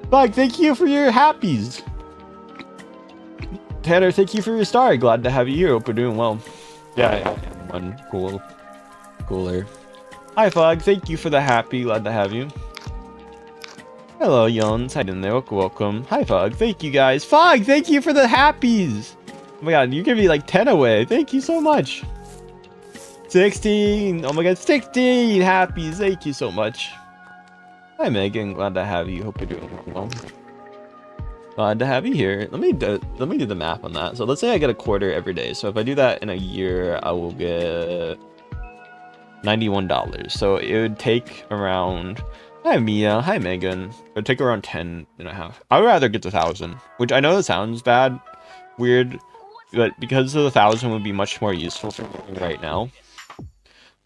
Bug, thank you for your happies. Tanner, thank you for your star. Glad to have you here. Hope we're doing well. Yeah, one cooler. Hi, Fog. Thank you for the happy. Glad to have you. Hello, Yons. Hi, in there. Welcome. Hi, Fog. Thank you, guys. Fog, thank you for the happies. Oh my god, you give me like 10 away. Thank you so much. 16. Oh my god, 16 happies. Thank you so much. Hi, Megan. Glad to have you. Hope you're doing well. Glad to have you here. Let me do the math on that. So let's say I get a quarter every day. So if I do that in a year, I will get $91. So it would take around. Hi Mia. Hi Megan. It would take around 10 and a half. I would rather get the 1,000, which I know that sounds bad, weird, but because of the 1,000 would be much more useful for me right now.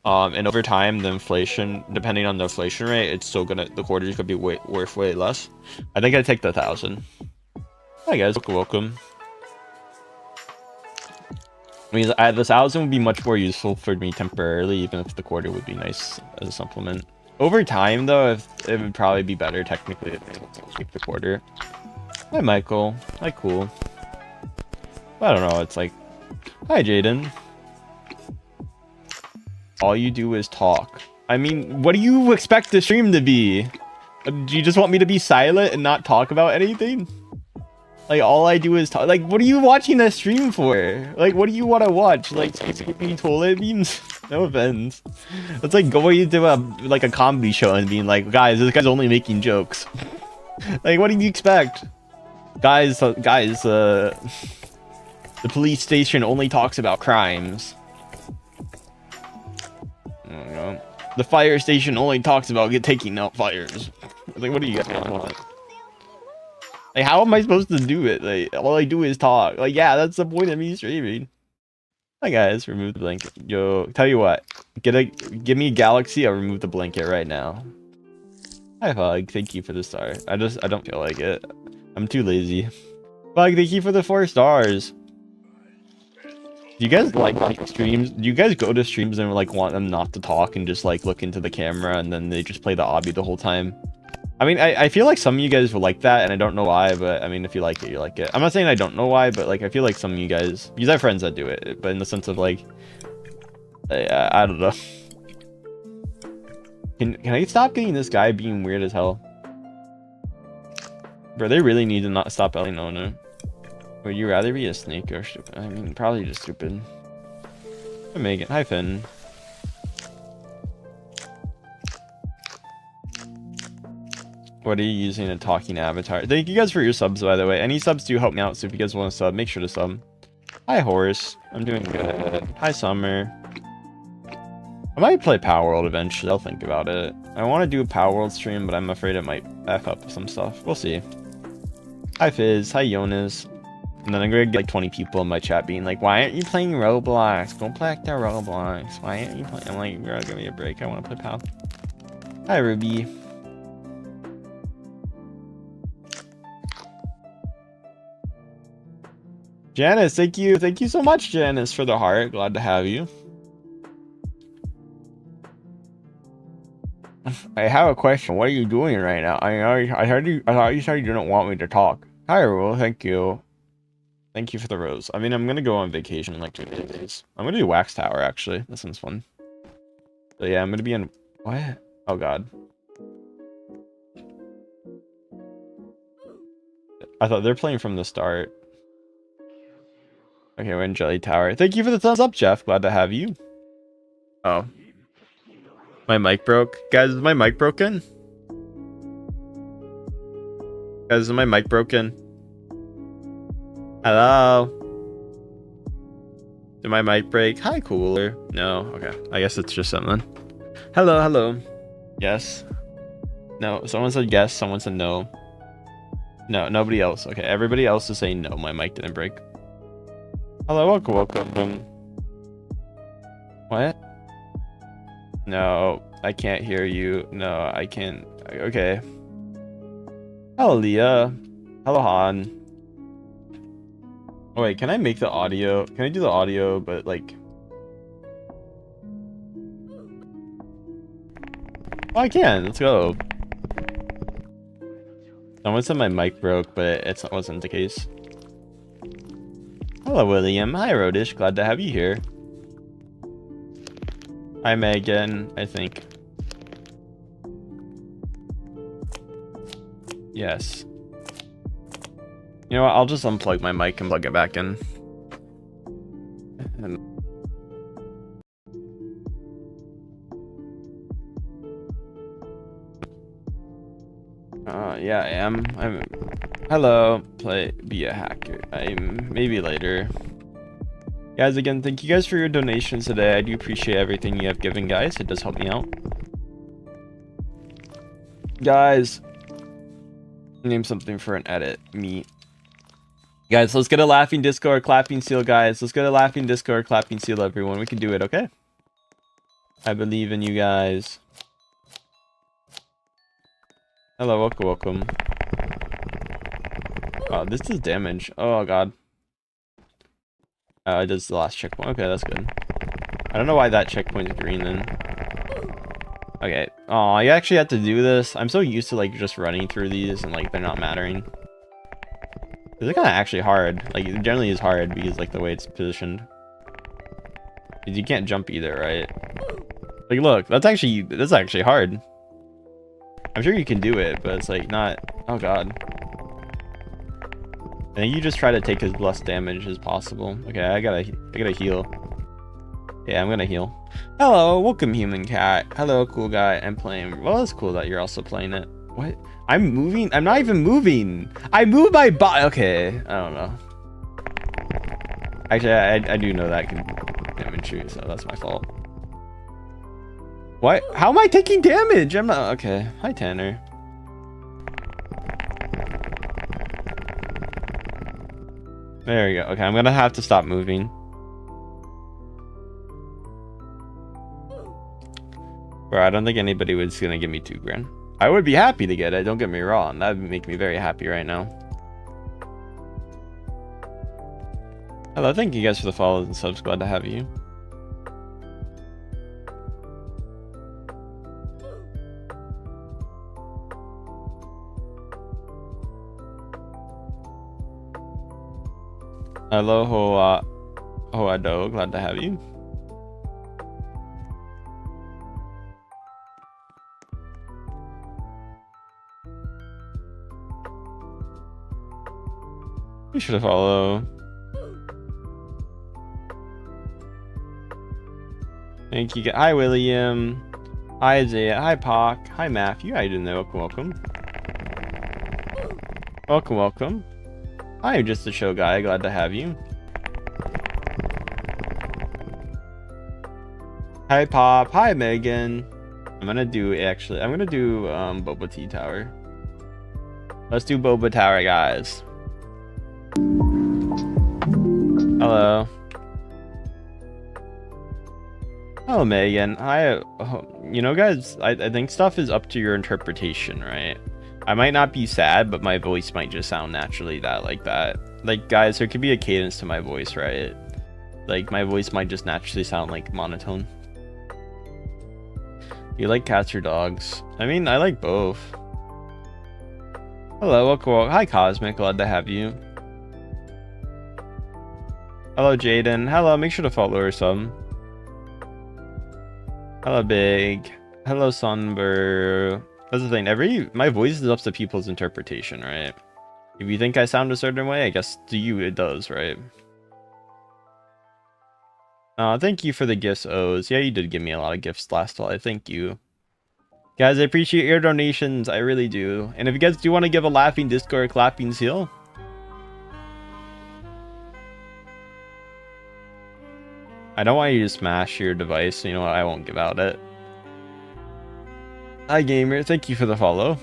And over time, the inflation, depending on the inflation rate, it's still the quarters could be worth way less. I think I'd take the 1,000. Hi guys, welcome. I mean, the 1,000 would be much more useful for me temporarily, even if the quarter would be nice as a supplement. Over time, though, it would probably be better technically if I take the quarter. Hi Michael. Hi Cool. I don't know, it's like, hi Jaden. All you do is talk. I mean, what do you expect the stream to be? Do you just want me to be silent and not talk about anything? Like, all I do is talk. Like, what are you watching that stream for? Like, what do you want to watch? Like, skipping toilet memes? No offense. It's like going into a comedy show and being like, guys, this guy's only making jokes. Like, what do you expect? Guys, the police station only talks about crimes. I don't know. The fire station only talks about taking out fires. Like, what do you guys want? Like, how am I supposed to do it? Like, all I do is talk. Like, yeah, that's the point of me streaming. Hi guys, remove the blanket. Yo, tell you what, give me a galaxy. I'll remove the blanket right now. Hi Fog, thank you for the star. I don't feel like it. I'm too lazy. Fog, thank you for the 4 stars. Do you guys like streams? Do you guys go to streams and like want them not to talk and just like look into the camera and then they just play the obby the whole time? I mean, I feel like some of you guys will like that, and I don't know why, but I mean, if you like it, you like it. I'm not saying I don't know why, but like, I feel like some of you guys, because I have friends that do it, but in the sense of like, I don't know. Can I stop getting this guy being weird as hell? Bro, they really need to not stop Ellie Nona. Would you rather be a snake or stupid? I mean, probably just stupid. Hi Megan. Hi Finn. What are you using a talking avatar? Thank you guys for your subs, by the way. Any subs do help me out, so if you guys want to sub, make sure to sub. Hi, Horse. I'm doing good. Hi, Summer. I might play Power World eventually. I'll think about it. I want to do a Power World stream, but I'm afraid it might F up some stuff. We'll see. Hi, Fizz. Hi, Jonas. And then I'm going to get like 20 people in my chat being like, why aren't you playing Roblox? Go back to Roblox. Why aren't you playing? I'm like, girl, give me a break. I want to play POW. Hi, Ruby. Janice, thank you so much, Janice, for the heart. Glad to have you. I have a question. What are you doing right now? I thought you said you didn't want me to talk. Hi, Rule. Thank you. Thank you for the rose. I mean, I'm gonna go on vacation in like 2 days. I'm gonna do Wax Tower actually. That sounds fun. So yeah, I'm gonna be in what? Oh god. I thought they're playing from the start. Okay, we're in Jelly Tower. Thank you for the thumbs up, Jeff. Glad to have you. Oh. My mic broke. Guys, is my mic broken? Guys, is my mic broken? Hello? Did my mic break? Hi, Cooler. No? Okay. I guess it's just something. Hello, hello. Yes. No. Someone said yes. Someone said no. No, nobody else. Okay, everybody else is saying no. My mic didn't break. Hello, welcome. What? No, I can't hear you. No, I can't. Okay. Hello, Leah. Hello, Han. Oh, wait, can I make the audio? Can I do the audio, but like... Oh, I can. Let's go. Someone said my mic broke, but it wasn't the case. Hello, William. Hi, Rodish. Glad to have you here. Hi, Megan, I think. Yes. You know what? I'll just unplug my mic and plug it back in. Yeah, I am. Hello. Be a hacker. Maybe later. Guys, again, thank you guys for your donations today. I do appreciate everything you have given, guys. It does help me out. Guys, name something for an edit. Me. Guys, let's get a laughing disco or clapping seal, guys. Let's get a laughing disco or clapping seal, everyone. We can do it, okay? I believe in you guys. Hello, welcome. Oh, this is damage. Oh, God. It does the last checkpoint. Okay, that's good. I don't know why that checkpoint's green then. Okay. Oh, I actually have to do this. I'm so used to like just running through these and like they're not mattering. It's kind of actually hard. Like, it generally is hard because, like, the way it's positioned. Because you can't jump either, right? Like, look, that's actually hard. I'm sure you can do it, but it's, like, not... Oh, God. I think you just try to take as less damage as possible. Okay, I gotta heal. Yeah, I'm gonna heal. Hello, welcome, human cat. Hello, cool guy. I'm playing... Well, it's cool that you're also playing it. What? I'm moving? I'm not even moving. I move my body. Okay, I don't know. Actually, I do know that can damage you, so that's my fault. What? How am I taking damage? I'm not... Okay. Hi, Tanner. There we go. Okay, I'm gonna have to stop moving. Bro, I don't think anybody was gonna give me 2 grand. I would be happy to get it, don't get me wrong. That would make me very happy right now. Hello, thank you guys for the follows and subs. Glad to have you. Hello, Hoado. Glad to have you. You should follow. Thank you. Hi, William. Hi, Isaiah. Hi, Pock. Hi, Matthew. How you doing there? Welcome, welcome. Welcome, welcome. I'm just a show guy. Glad to have you. Hi, Pop. Hi, Megan. I'm gonna do Boba Tea Tower. Let's do Boba Tower, guys. Hello. Hello, Megan. Hi. You know, guys, I think stuff is up to your interpretation, right? I might not be sad, but my voice might just sound naturally like that. Like, guys, there could be a cadence to my voice, right? Like, my voice might just naturally sound like monotone. You like cats or dogs? I mean, I like both. Hello, welcome. Hi, Cosmic. Glad to have you. Hello, Jaden. Hello, make sure to follow or some. Hello, Big. Hello, Sunbur. That's the thing. My voice is up to people's interpretation, right? If you think I sound a certain way, I guess to you it does, right? Thank you for the gifts, O's. Yeah, you did give me a lot of gifts last fall. Thank you. Guys, I appreciate your donations. I really do. And if you guys do want to give a laughing disc or a clapping seal, I don't want you to smash your device, so you know what? I won't give out it. Hi, gamer. Thank you for the follow.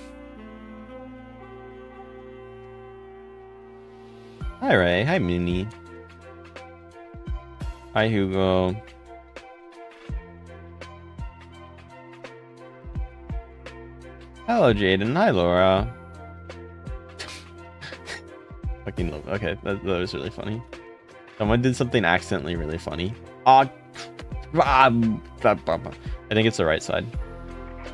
Hi, Ray. Hi, Minnie. Hi, Hugo. Hello, Jaden. Hi, Laura. Fucking love. Okay, that was really funny. Someone did something accidentally really funny. I think it's the right side.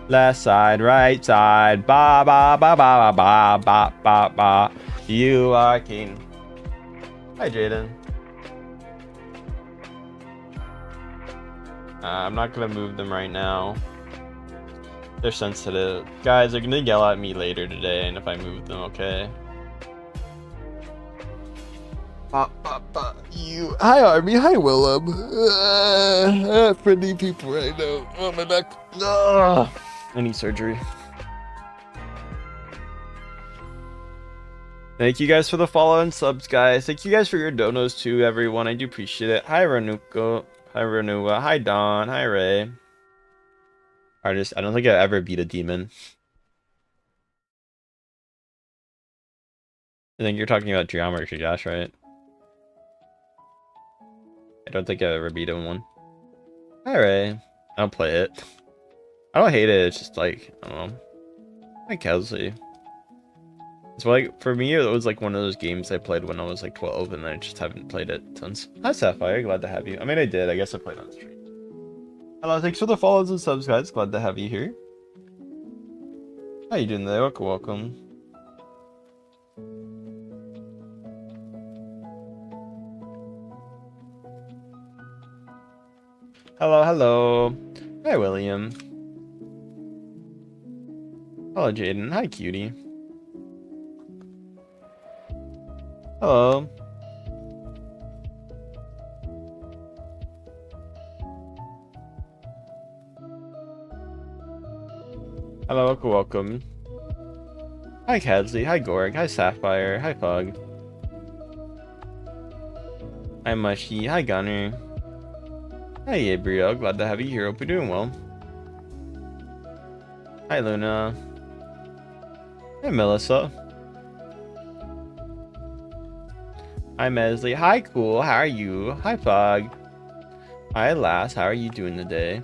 Left side, right side. Ba ba ba ba ba ba ba ba. You are king. Hi, Jaden. I'm not gonna move them right now. They're sensitive. Guys, they're gonna yell at me later today, and if I move them, okay? You. Hi, Army. Hi, Willem. Friendly people right now. Oh, my back. I need surgery. Thank you guys for the follow and subs, guys. Thank you guys for your donos too, everyone. I do appreciate it. Hi, Ranuko. Hi, Renua. Hi, Don. Hi, Ray. I don't think I ever beat a demon. I think you're talking about Geometry Dash, right? I don't think I ever beat him one. Hi, Ray. I don't play it. I don't hate it. It's just like, I don't know. Hi, Kelsey. It's like, for me, it was like one of those games I played when I was like 12, and I just haven't played it since. Hi, Sapphire. Glad to have you. I mean, I did. I guess I played on the stream. Hello, thanks for the follows and subs, guys. Glad to have you here. How you doing there? Welcome, welcome. Hello, hello. Hi, William. Hello, Jaden. Hi, cutie. Hello. Hello, welcome. Hi, Kadsley. Hi, Gorg. Hi, Sapphire. Hi, Pug. Hi, Mushy. Hi, Gunner. Hi, Gabriel. Glad to have you here. Hope you're doing well. Hi, Luna. Hi, Melissa. Hi, Mesley. Hi, Cool. How are you? Hi, Pug. Hi, Lass. How are you doing today?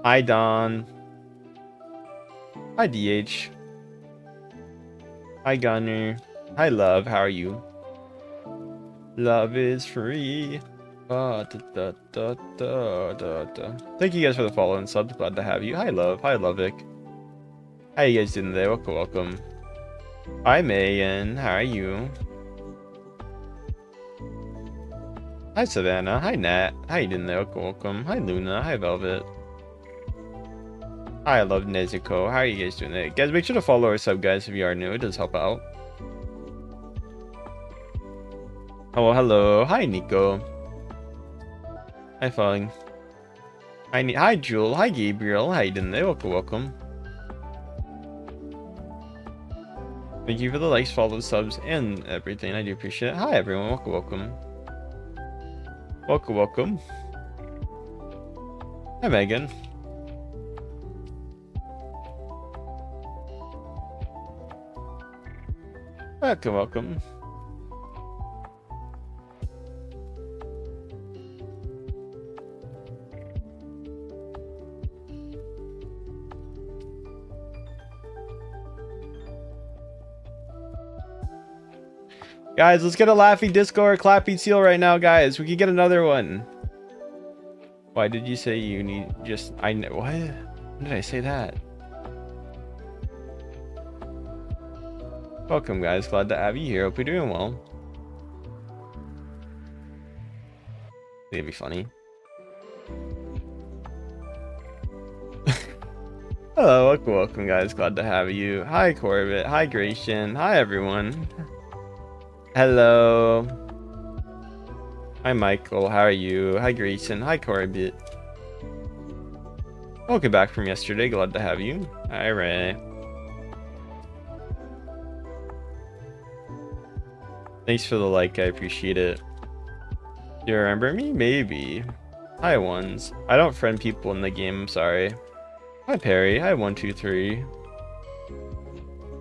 Hi, Don. Hi, DH. Hi, Gunner. Hi, Love. How are you? Love is free. Thank you guys for the follow and subs. Glad to have you. Hi, Love. Hi, Lovic. How you guys doing today? Welcome, welcome. Hi, Mayan. How are you? Hi, Savannah. Hi, Nat. How you doing there? Welcome, welcome. Hi, Luna. Hi, Velvet. Hi, I love Nezuko. How are you guys doing today? Guys, make sure to follow or sub, guys, if you are new. It does help out. Oh, hello. Hi, Nico. Hi, Fung. Hi, Jewel. Hi, Gabriel. How you doing there? Welcome, welcome. Thank you for the likes, follows, subs, and everything. I do appreciate it. Hi, everyone. Welcome, welcome. Welcome, welcome. Hi, Megan. Welcome, welcome. Guys, let's get a Laffy Disco or Clappy Seal right now, guys. We can get another one. Why did you say you need just... I know... What? When did I say that? Welcome, guys. Glad to have you here. Hope you're doing well. It'd be funny. Hello, welcome, guys. Glad to have you. Hi, Corbett. Hi, Gratian. Hi, everyone. Hello. Hi, Michael. How are you? Hi, Grayson. Hi, Corbett. Welcome back from yesterday. Glad to have you. Hi, Ray. Thanks for the like. I appreciate it. Do you remember me? Maybe. Hi, ones. I don't friend people in the game. I'm sorry. Hi, Perry. Hi, 123.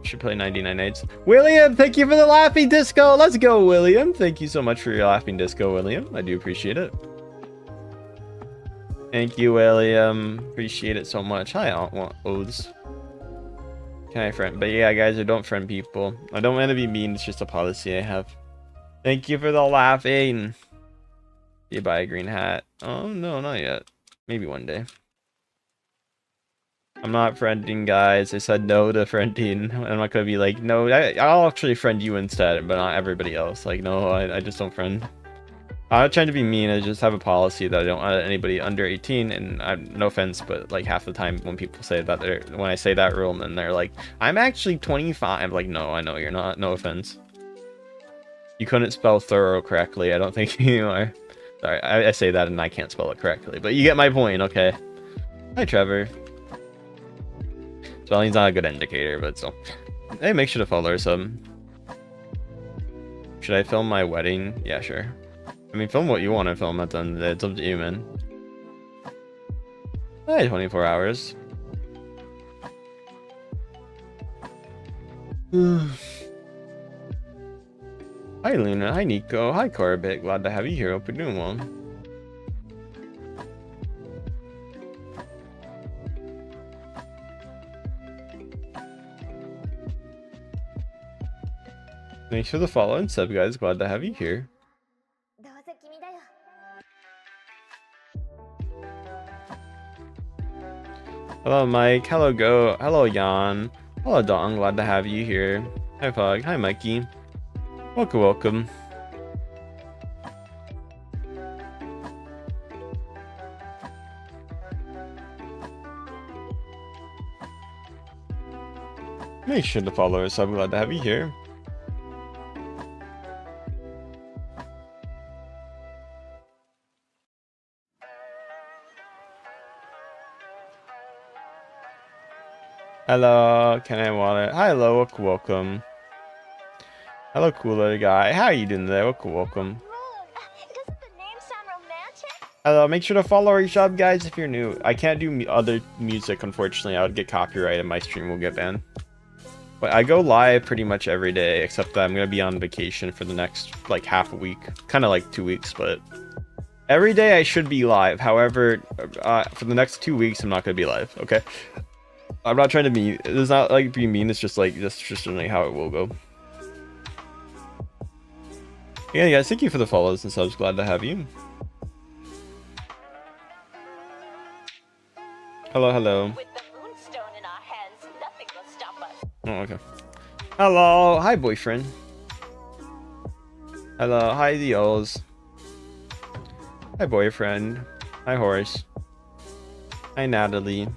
Should play 99 Nights. William, thank you for the laughing disco. Let's go, William. Thank you so much for your laughing disco, William. I do appreciate it. Thank you, William. Appreciate it so much. Hi, I don't want oaths. Can I friend? But yeah, guys, I don't friend people. I don't want to be mean. It's just a policy I have. Thank you for the laughing. You buy a green hat? Oh, no, not yet. Maybe one day. I'm not friending, guys. I said no to friending. I'm not gonna be like, no, I'll actually friend you instead, but not everybody else. Like, no, I just don't friend. I'm not trying to be mean. I just have a policy that I don't want anybody under 18, and no offense, but like half the time when people say that, when I say that rule, then they're like, I'm actually 25. I'm like, no, I know you're not. No offense. You couldn't spell thorough correctly. I don't think you are. Sorry, I say that and I can't spell it correctly, but you get my point, okay? Hi, Trevor. Spelling's not a good indicator, but still. Hey, make sure to follow or sub. Should I film my wedding? Yeah, sure. I mean, film what you want to film at the end of the day. It's up to you, man. Hey, 24 hours. Hi, Luna. Hi, Nico. Hi, Corbett. Glad to have you here. Hope you're doing well. Thanks for the follow and sub, guys. Glad to have you here. Hello, Mike. Hello, Go. Hello, Jan. Hello, Dong. Glad to have you here. Hi, Pog. Hi, Mikey. Welcome, welcome. Make sure to follow us. I'm glad to have you here. Hello, can I want it? Hi, hello, welcome. Hello, cooler guy. How are you doing there? Welcome. Doesn't the name sound romantic? Hello, make sure to follow our shop, guys, if you're new. I can't do other music, unfortunately. I would get copyrighted and my stream will get banned. But I go live pretty much every day, except that I'm going to be on vacation for the next, like, half a week. Kind of like 2 weeks, but... Every day I should be live. However, for the next 2 weeks, I'm not going to be live, okay? I'm not trying to be... It's not, like, being mean. It's just, like, that's just generally how it will go. Yeah, guys, thank you for the follows and subs. Glad to have you. Hello, hello. With the moonstone in our hands, nothing will stop us. Oh, okay. Hello. Hi, boyfriend. Hello. Hi, the O's. Hi, boyfriend. Hi, Horace. Hi, Natalie.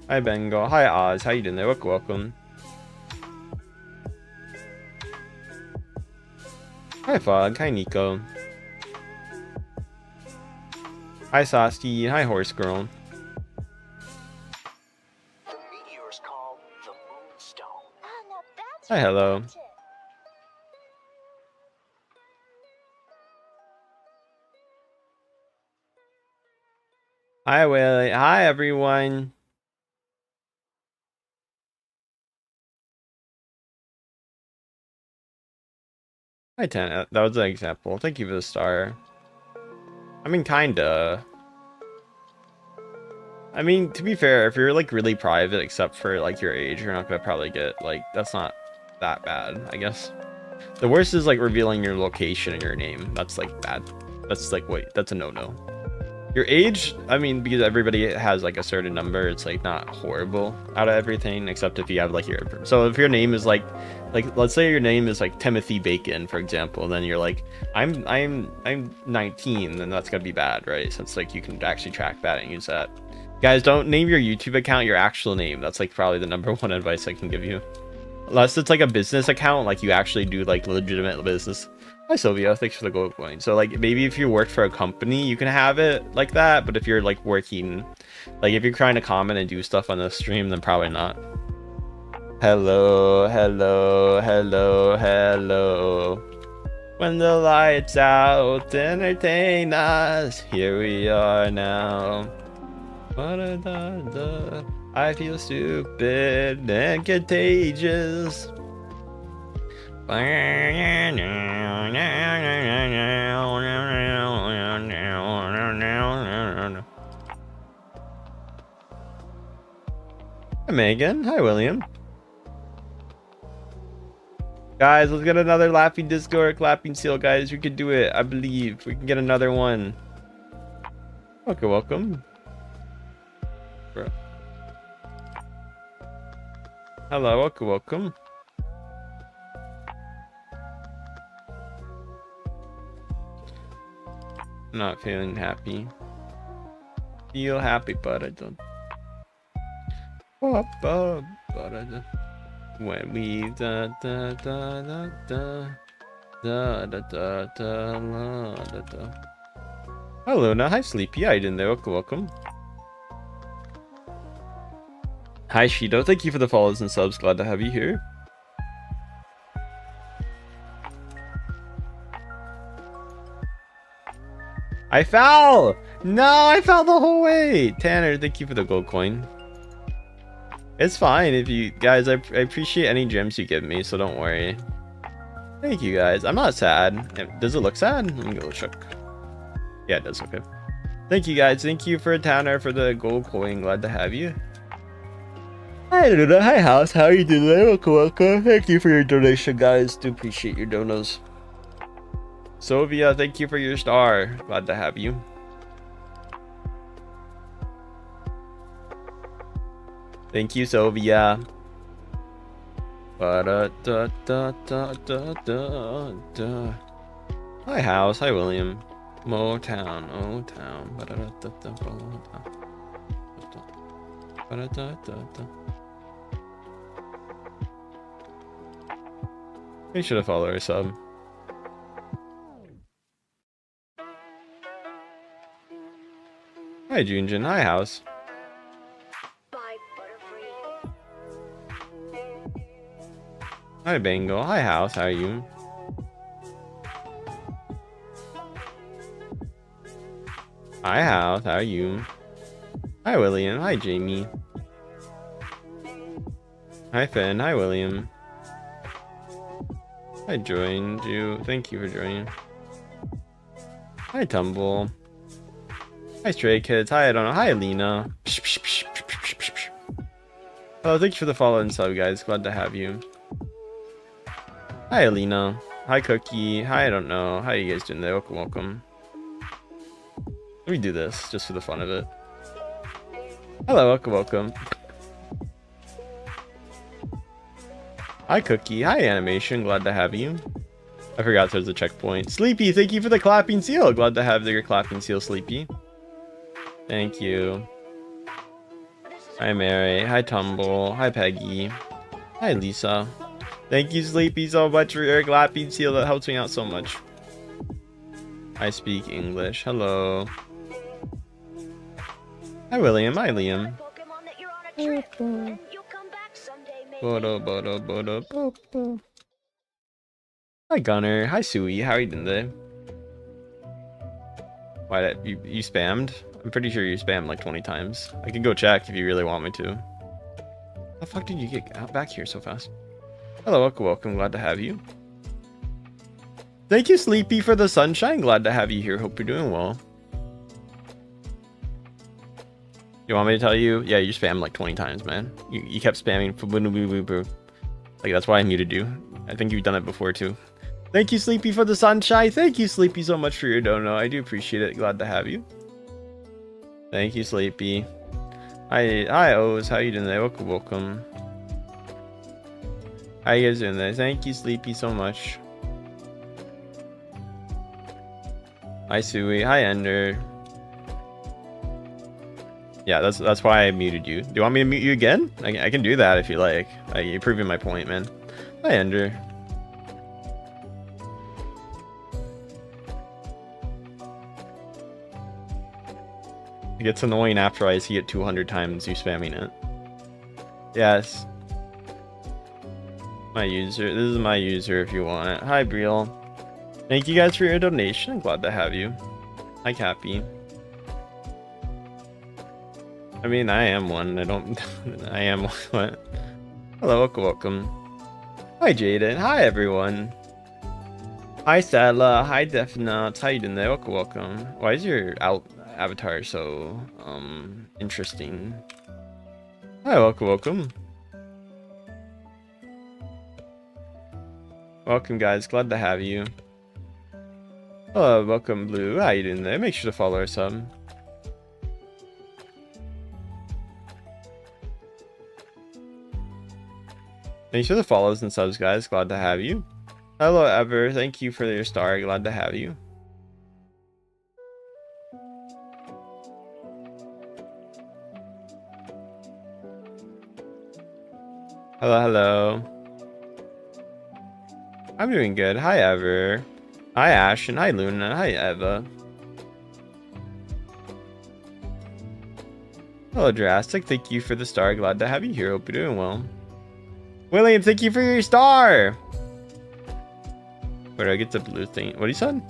Hi, Bengal. Hi, Oz. How you doing there? Welcome. Hi, Fog. Hi, Nico. Hi, Sasky. Hi, Horse Girl. The meteor is called the Moonstone. Ah, now that's Hi, hello. romantic. Hi, Willie. Hi, everyone. Hi, Tana. That was an example. Thank you for the star. I mean, kinda. I mean, to be fair, if you're, like, really private, except for, like, your age, you're not gonna probably get, like, that's not that bad, I guess. The worst is, like, revealing your location and your name. That's, like, bad. That's, like, wait, that's a no-no. Your age, I mean, because everybody has, like, a certain number, it's, like, not horrible out of everything, except if you have, like, your... So if your name is, like, let's say your name is, like, Timothy Bacon, for example, then you're like, I'm 19, then that's gonna be bad, right? Since, like, you can actually track that and use that. Guys, don't name your YouTube account your actual name. That's, like, probably the #1 advice I can give you. Unless it's, like, a business account, like, you actually do, like, legitimate business. Hi, Sylvia. Thanks for the gold coin. So, like, maybe if you work for a company, you can have it like that. But if you're, like, working... Like, if you're trying to comment and do stuff on the stream, then probably not. Hello, hello, hello, hello. When the lights out, entertain us. Here we are now. I feel stupid and contagious. Hi, Megan. Hi, William. Guys, let's get another laughing disco or clapping seal, guys. We can do it. I believe we can get another one. Okay, welcome. Bro. Hello, welcome. Not feeling happy. Feel happy, but I don't. But I don't. When we da da da da da da da da da da da. Hi, Luna. Hi, Sleepy. I didn't know. Welcome. Hi, Shido. Thank you for the follows and subs. Glad to have you here. I fell! No, I fell the whole way! Tanner, thank you for the gold coin. It's fine if you... Guys, I appreciate any gems you give me, so don't worry. Thank you, guys. I'm not sad. Does it look sad? Let me go check. Yeah, it does. Okay. Thank you, guys. Thank you for Tanner for the gold coin. Glad to have you. Hi, Luna. Hi, House. How are you doing today? Welcome. Thank you for your donation, guys. Do appreciate your donos. Sylvia, thank you for your star. Glad to have you. Thank you, Sylvia. Hi, House. Hi, William. Motown. Ba-da-da-da-da. We should have followed our sub. Hi, Junjin. Hi, House. Bye, Butterfree. Hi, Bengal. Hi, House. How are you? Hi, House. How are you? Hi, William. Hi, Jamie. Hi, Finn. Hi, William. I joined you. Thank you for joining. Hi, Tumble. Hi, Stray Kids. Hi, I don't know. Hi, Lena. Oh, thank you for the follow and sub, guys. Glad to have you. Hi, Alina. Hi, Cookie. Hi, I don't know. How you guys doing there? Welcome, welcome. Let me do this just for the fun of it. Hello, welcome, welcome. Hi, Cookie. Hi, Animation. Glad to have you. I forgot there's a checkpoint. Sleepy, thank you for the clapping seal. Glad to have your clapping seal, Sleepy. Thank you. Hi, Mary. Hi, Tumble. Hi, Peggy. Hi, Lisa. Thank you, Sleepy, so much for your clapping seal. That helps me out so much. I speak English. Hello. Hi, William. Hi, Liam. Pokemon that you're on a trip, and you'll come back someday, maybe. Bodo, bodo, bodo, bo, bo. Hi, Gunner. Hi, Sui. How are you doing today? Why did you spammed? I'm pretty sure you spammed like 20 times. I can go check if you really want me to. How the fuck did you get out back here so fast? Hello, welcome, welcome. Glad to have you. Thank you, Sleepy, for the sunshine. Glad to have you here. Hope you're doing well. You want me to tell you? Yeah, you spammed like 20 times, man. You kept spamming. Like, that's why I muted you. I think you've done it before, too. Thank you, Sleepy, for the sunshine. Thank you, Sleepy, so much for your dono. I do appreciate it. Glad to have you. Thank you, Sleepy. Hi, O's. How you doing today? Welcome, welcome. How you guys doing there? Thank you, Sleepy, so much. Hi, Sui. Hi, Ender. Yeah, that's why I muted you. Do you want me to mute you again? I can do that if you like. You're proving my point, man. Hi, Ender. It gets annoying after I see it 200 times you spamming it. Yes. My user. This is my user if you want it. Hi, Briel. Thank you guys for your donation. Glad to have you. Hi, Cappy. I mean, I am one. I am what? Hello, welcome, welcome. Hi, Jaden. Hi, everyone. Hi, Sadla. Hi, Defnut. How you doing there? Welcome, welcome. Why is your avatar so interesting? Hi, welcome, welcome. Welcome, guys. Glad to have you. Hello, welcome, Blue. How you doing there? Make sure to follow our sub. Thanks for the follows and subs, guys. Glad to have you. Hello, Ever. Thank you for your star. Glad to have you. Hello, hello. I'm doing good. Hi, Ever. Hi, Ash, and hi, Luna. Hi, Eva. Hello, Drastic. Thank you for the star. Glad to have you here. Hope you're doing well. William, thank you for your star. Where do I get the blue thing? What he said?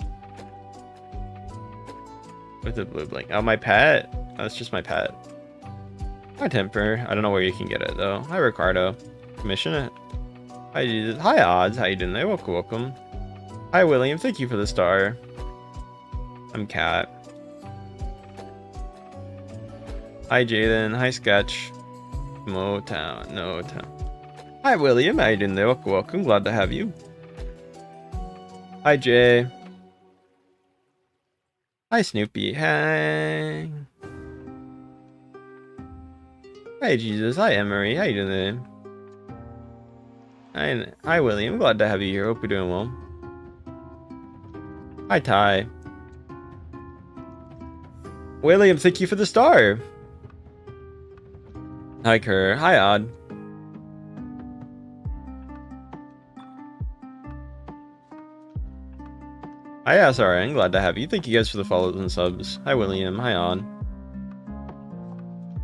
Where's the blue blink? Oh, my pet. Oh, that's just my pet. Hi, Temper. I don't know where you can get it though. Hi, Ricardo. Commission it. Hi, Jesus. Hi, Odds. How you doing there? Welcome, welcome. Hi, William. Thank you for the star. I'm Cat. Hi, Jaden. Hi, Sketch. Motown. No town. Hi, William. How you doing there? Welcome, welcome. Glad to have you. Hi, Jay. Hi, Snoopy. Hi. Hi, Jesus. Hi, Emery. How you doing there? Hi, William. Glad to have you here. Hope you're doing well. Hi, Ty. William, thank you for the star. Hi, Kerr. Hi, Odd. Hi, SRN. Glad to have you. Thank you guys for the follows and subs. Hi, William. Hi, Odd.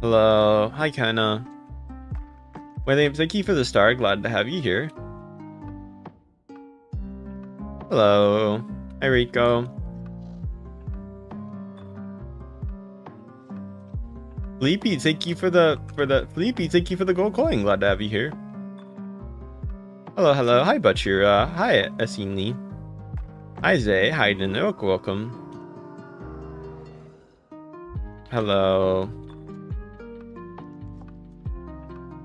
Hello. Hi, Kenna. William, thank you for the star. Glad to have you here. Hello. Hi, Rico. Fleepy, thank you for the Fleepy, thank you for the gold coin. Glad to have you here. Hello, hello. Hi, Butcher. Hi, Esini. Hi, Zay. Hi, Danook. Welcome. Hello.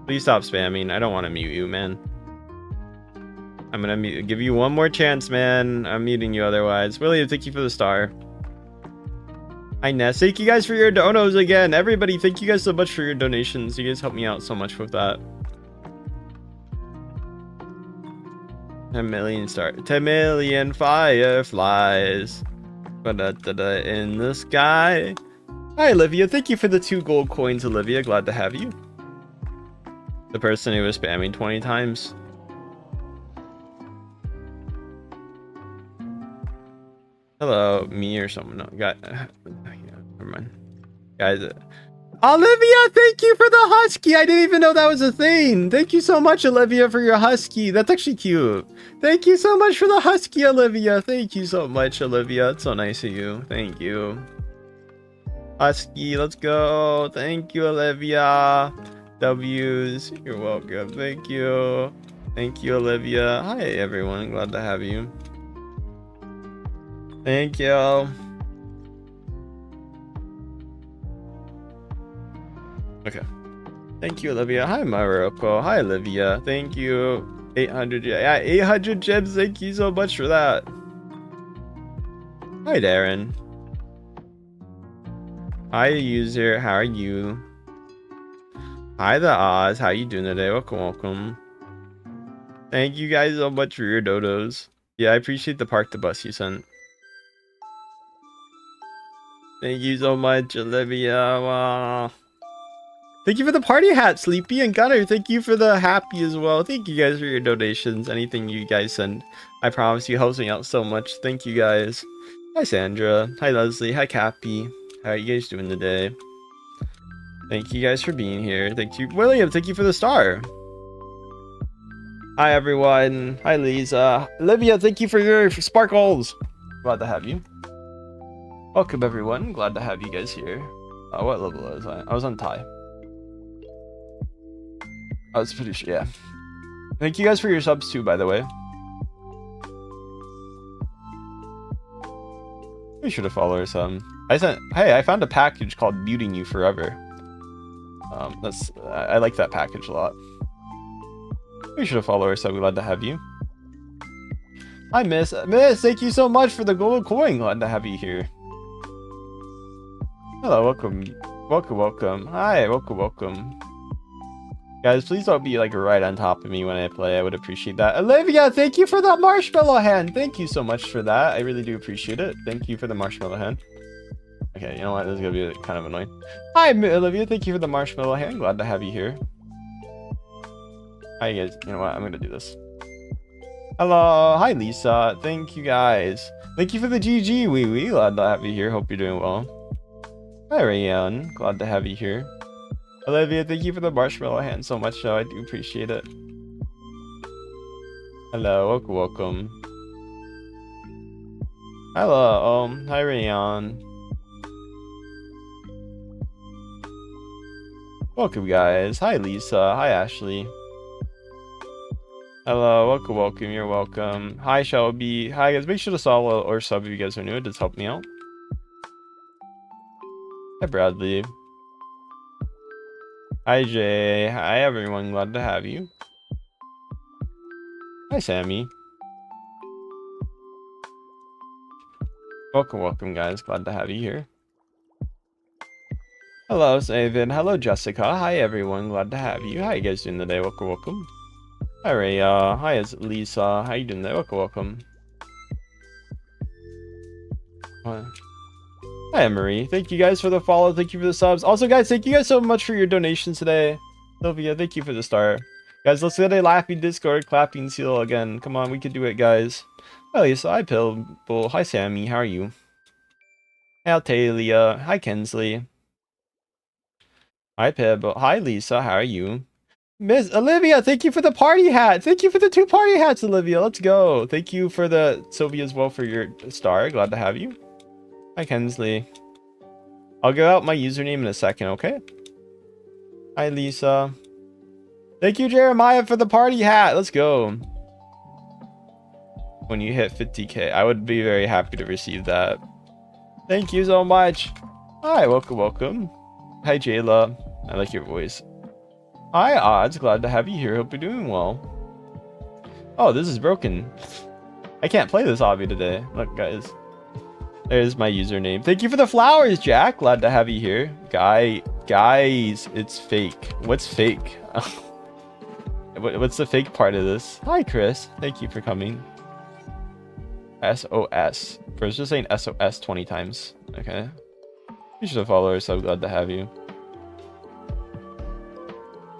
Please stop spamming. I don't want to mute you, man. I'm gonna give you one more chance, man. I'm muting you otherwise. William, thank you for the star. Hi, Ness. Thank you guys for your donos again. Everybody, thank you guys so much for your donations. You guys help me out so much with that. 10 million 10 million fireflies. Ba-da-da-da in the sky. Hi, Olivia. Thank you for the 2 gold coins, Olivia. Glad to have you. The person who was spamming 20 times. Hello, me or someone. No, yeah, never mind. Guys, Olivia, thank you for the husky. I didn't even know that was a thing. Thank you so much, Olivia, for your husky. That's actually cute. Thank you so much for the husky, Olivia. Thank you so much, Olivia. It's so nice of you. Thank you. Husky, let's go. Thank you, Olivia. W's. You're welcome. Thank you. Thank you, Olivia. Hi, everyone. Glad to have you. Thank you. Okay. Thank you, Olivia. Hi, Maroko. Hi, Olivia. Thank you. 800. Yeah, 800 gems. Thank you so much for that. Hi, Darren. Hi, user. How are you? Hi, the Oz. How you doing today? Welcome, welcome. Thank you guys so much for your dodos. Yeah, I appreciate the park the bus you sent. Thank you so much, Olivia. Wow. Thank you for the party hat, Sleepy, and Gunner. Thank you for the happy as well. Thank you guys for your donations. Anything you guys send, I promise you helps me out so much. Thank you guys. Hi, Sandra. Hi, Leslie. Hi, Cappy. How are you guys doing today? Thank you guys for being here. Thank you, William. Thank you for the star. Hi, everyone. Hi, Lisa. Olivia, thank you for your sparkles. Glad to have you. Welcome, everyone. Glad to have you guys here. What level was I? I was on tie. I was pretty sure, yeah. Thank you guys for your subs too, by the way. We should have followed some. Hey, I found a package called Muting You Forever. I like that package a lot. We should have followed her, so glad to have you. Hi, Miss. Miss, thank you so much for the gold coin. Glad to have you here. Hello, welcome. Welcome, welcome. Hi, welcome, welcome. Guys, please don't be like right on top of me when I play. I would appreciate that. Olivia, thank you for that marshmallow hand. Thank you so much for that. I really do appreciate it. Thank you for the marshmallow hand. Okay, you know what? This is going to be kind of annoying. Hi, Olivia. Thank you for the marshmallow hand. Glad to have you here. Hi, guys. You know what? I'm going to do this. Hello. Hi, Lisa. Thank you, guys. Thank you for the GG, wee wee. Glad to have you here. Hope you're doing well. Hi, Rayan. Glad to have you here. Olivia, thank you for the marshmallow hand so much, though. I do appreciate it. Hello, welcome, welcome. Hello, hi, Rayan. Welcome, guys. Hi, Lisa. Hi, Ashley. Hello, welcome, welcome. You're welcome. Hi, Shelby. Hi, guys. Make sure to follow or sub if you guys are new. It does help me out. Hi, Bradley. Hi, Jay. Hi, everyone. Glad to have you. Hi, Sammy. Welcome, welcome, guys. Glad to have you here. Hello, Saven. Hello, Jessica. Hi, everyone. Glad to have you. How you guys doing today? Welcome, welcome. Hi, Ray. Hi, it's Lisa. How you doing today? Welcome, welcome. Hi, Marie. Thank you guys for the follow. Thank you for the subs. Also, guys, thank you guys so much for your donations today. Sylvia, thank you for the star. Guys, let's get a laughing Discord clapping seal again. Come on, we can do it, guys. Hi, Lisa. Hi, Pillbull. Hi, Sammy. How are you? Hi, Altalia. Hi, Kensley. Hi, Pibble. Hi, Lisa. How are you? Miss Olivia, thank you for the party hat. Thank you for the 2 party hats, Olivia. Let's go. Thank you for the Sylvia as well for your star. Glad to have you. Hi, Kensley. I'll give out my username in a second, okay? Hi, Lisa. Thank you, Jeremiah, for the party hat. Let's go. When you hit 50k, I would be very happy to receive that. Thank you so much. Hi, welcome, welcome. Hi, Jayla. I like your voice. Hi, Odds. Glad to have you here. Hope you're doing well. Oh, this is broken. I can't play this obby today. Look, guys. There's my username. Thank you for the flowers, Jack. Glad to have you here. Guys, it's fake. What's fake? What's the fake part of this? Hi, Chris. Thank you for coming. SOS. First, just saying SOS 20 times. Okay. You should follow her, so glad to have you.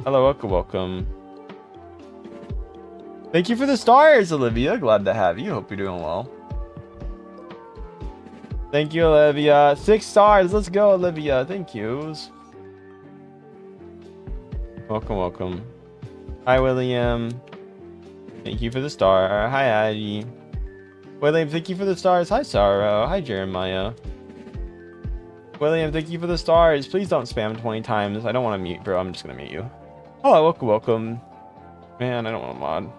Hello, welcome, welcome. Thank you for the stars, Olivia. Glad to have you. Hope you're doing well. Thank you, Olivia. 6 stars. Let's go, Olivia. Thank you. Welcome, welcome. Hi, William. Thank you for the star. Hi, Addie. William, thank you for the stars. Hi, Sarah. Hi, Jeremiah. William, thank you for the stars. Please don't spam 20 times. I don't want to mute, bro. I'm just going to mute you. Hello, welcome, welcome. Man, I don't want to mod.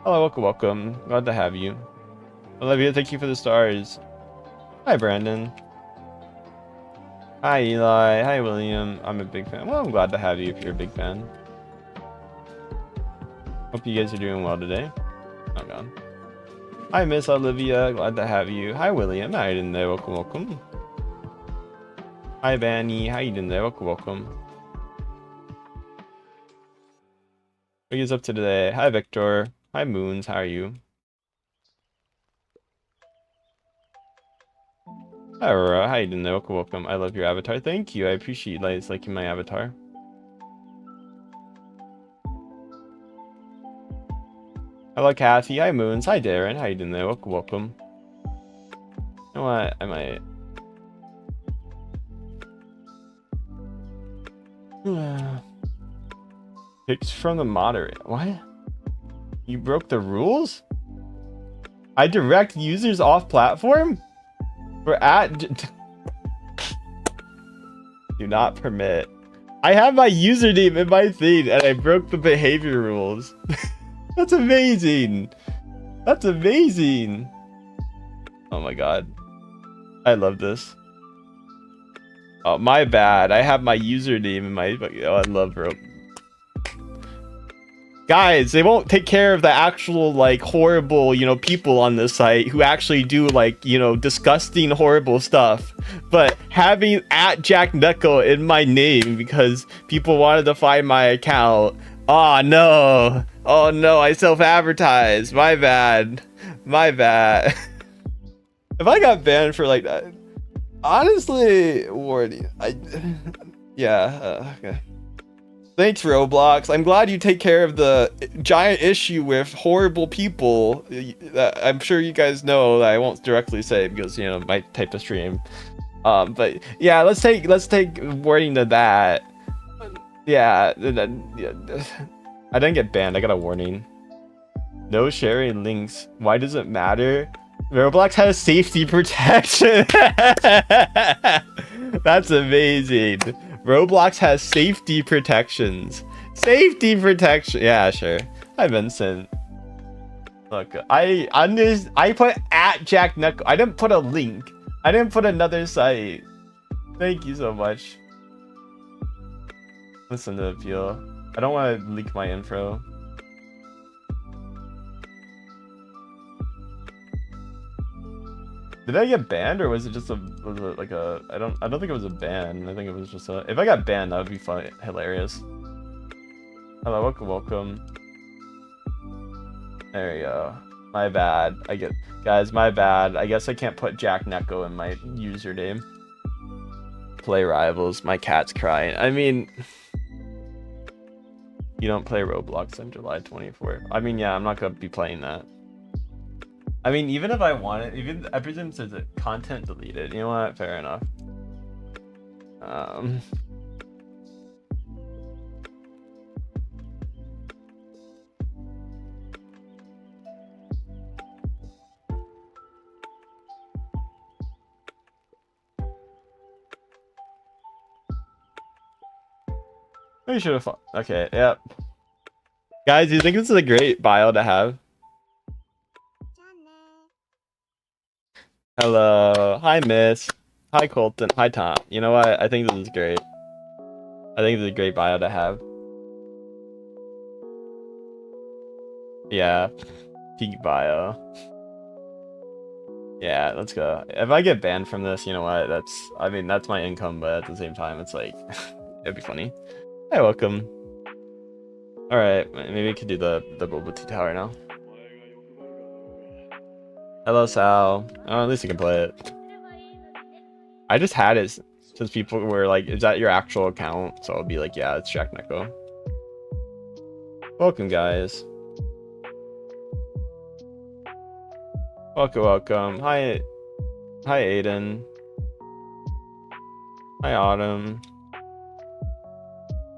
Hello, welcome, welcome. Glad to have you. Olivia, thank you for the stars. Hi, Brandon. Hi, Eli. Hi, William. I'm a big fan. Well, I'm glad to have you if you're a big fan. Hope you guys are doing well today. Oh, God. Hi, Miss Olivia. Glad to have you. Hi, William. How you doing there? Welcome, welcome. Hi, Vanny. How you doing there? Welcome, welcome. What are you guys up to today? Hi, Victor. Hi, Moons. How are you? Hi, Aurora. How you doing there? Welcome, welcome. I love your avatar. Thank you. I appreciate you guys liking my avatar. Hello, Kathy. Hi, Moons. Hi, Darren. How you doing there? Welcome, welcome. You know what? I might... Picks from the moderator. What? You broke the rules? I direct users off platform? We're at... Do not permit. I have my username in my thing and I broke the behavior rules. That's amazing. That's amazing. Oh my god. I love this. Oh, my bad. I have my username in my... Oh, I love bro. Guys, they won't take care of the actual, like, horrible, you know, people on this site who actually do, like, you know, disgusting, horrible stuff. But having @Jacknyeko in my name because people wanted to find my account. Oh, no. Oh, no. I self-advertised. My bad. My bad. If I got banned for, like, that... Honestly, warning. Yeah, okay. Thanks, Roblox. I'm glad you take care of the giant issue with horrible people. I'm sure you guys know that I won't directly say because, you know, my type of stream. But yeah, let's take warning to that. Yeah, I didn't get banned. I got a warning. No sharing links. Why does it matter? Roblox has safety protection. That's amazing. Roblox has safety protections. Safety protection. Yeah, sure. Hi, Vincent. Look, I put @Jacknyeko. I didn't put a link. I didn't put another site. Thank you so much. Listen to appeal. I don't want to leak my info. Did I get banned or was it just like a I don't think it was a ban. I think it was just a... If I got banned, that would be fun, hilarious. Hello, welcome. There you go. My bad. Guys, my bad. I guess I can't put Jacknyeko in my username. Play rivals. My cat's crying. I mean, You don't play Roblox on July 24th. I mean, yeah, I'm not gonna be playing that. I mean, even if I want it, even I presume there's a content deleted. You know what? Fair enough. We should have. Okay, yep. Guys, do you think this is a great bio to have? Hello. Hi, Miss. Hi, Colton. Hi, Tom. You know what? I think this is great. I think this is a great bio to have. Yeah. Peak bio. Yeah, let's go. If I get banned from this, you know what? I mean, that's my income, but at the same time, it's like, it'd be funny. Hi, welcome. Alright, maybe we could do the Bubble Tea Tower now. Hello, Sal. Oh, at least you can play it. I just had it since people were like, is that your actual account? So I'll be like, yeah, it's Jacknyeko. Welcome, guys. Welcome. Hi, Aiden. Hi, Autumn.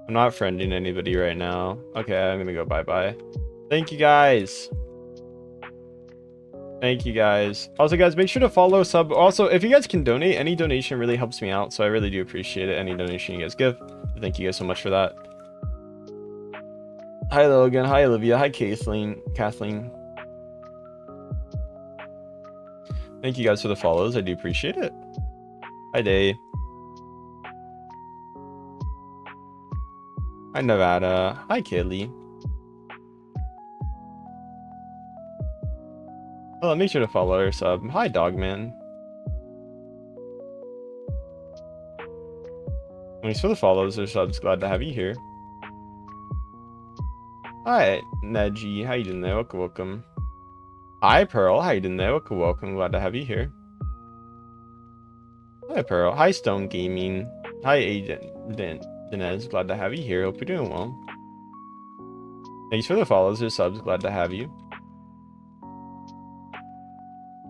I'm not friending anybody right now. Okay, I'm gonna go bye-bye. Thank you, guys. Thank you, guys. Also, guys, make sure to follow, sub. Also, if you guys can donate, any donation really helps me out, so I really do appreciate it. Any donation you guys give. Thank you guys so much for that. Hi, Logan. Hi, Olivia. Hi, Kathleen. Thank you guys for the follows. I do appreciate it. Hi, Day. Hi, Nevada. Hi, Kaylee. Oh, make sure to follow or sub. Hi, Dogman. Thanks for the follows or subs. Glad to have you here. Hi, Neji. How you doing there? Welcome. Hi, Pearl. How you doing there? Welcome. Glad to have you here. Hi, Pearl. Hi, Stone Gaming. Hi, Agent Dinez. Glad to have you here. Hope you're doing well. Thanks for the follows or subs. Glad to have you.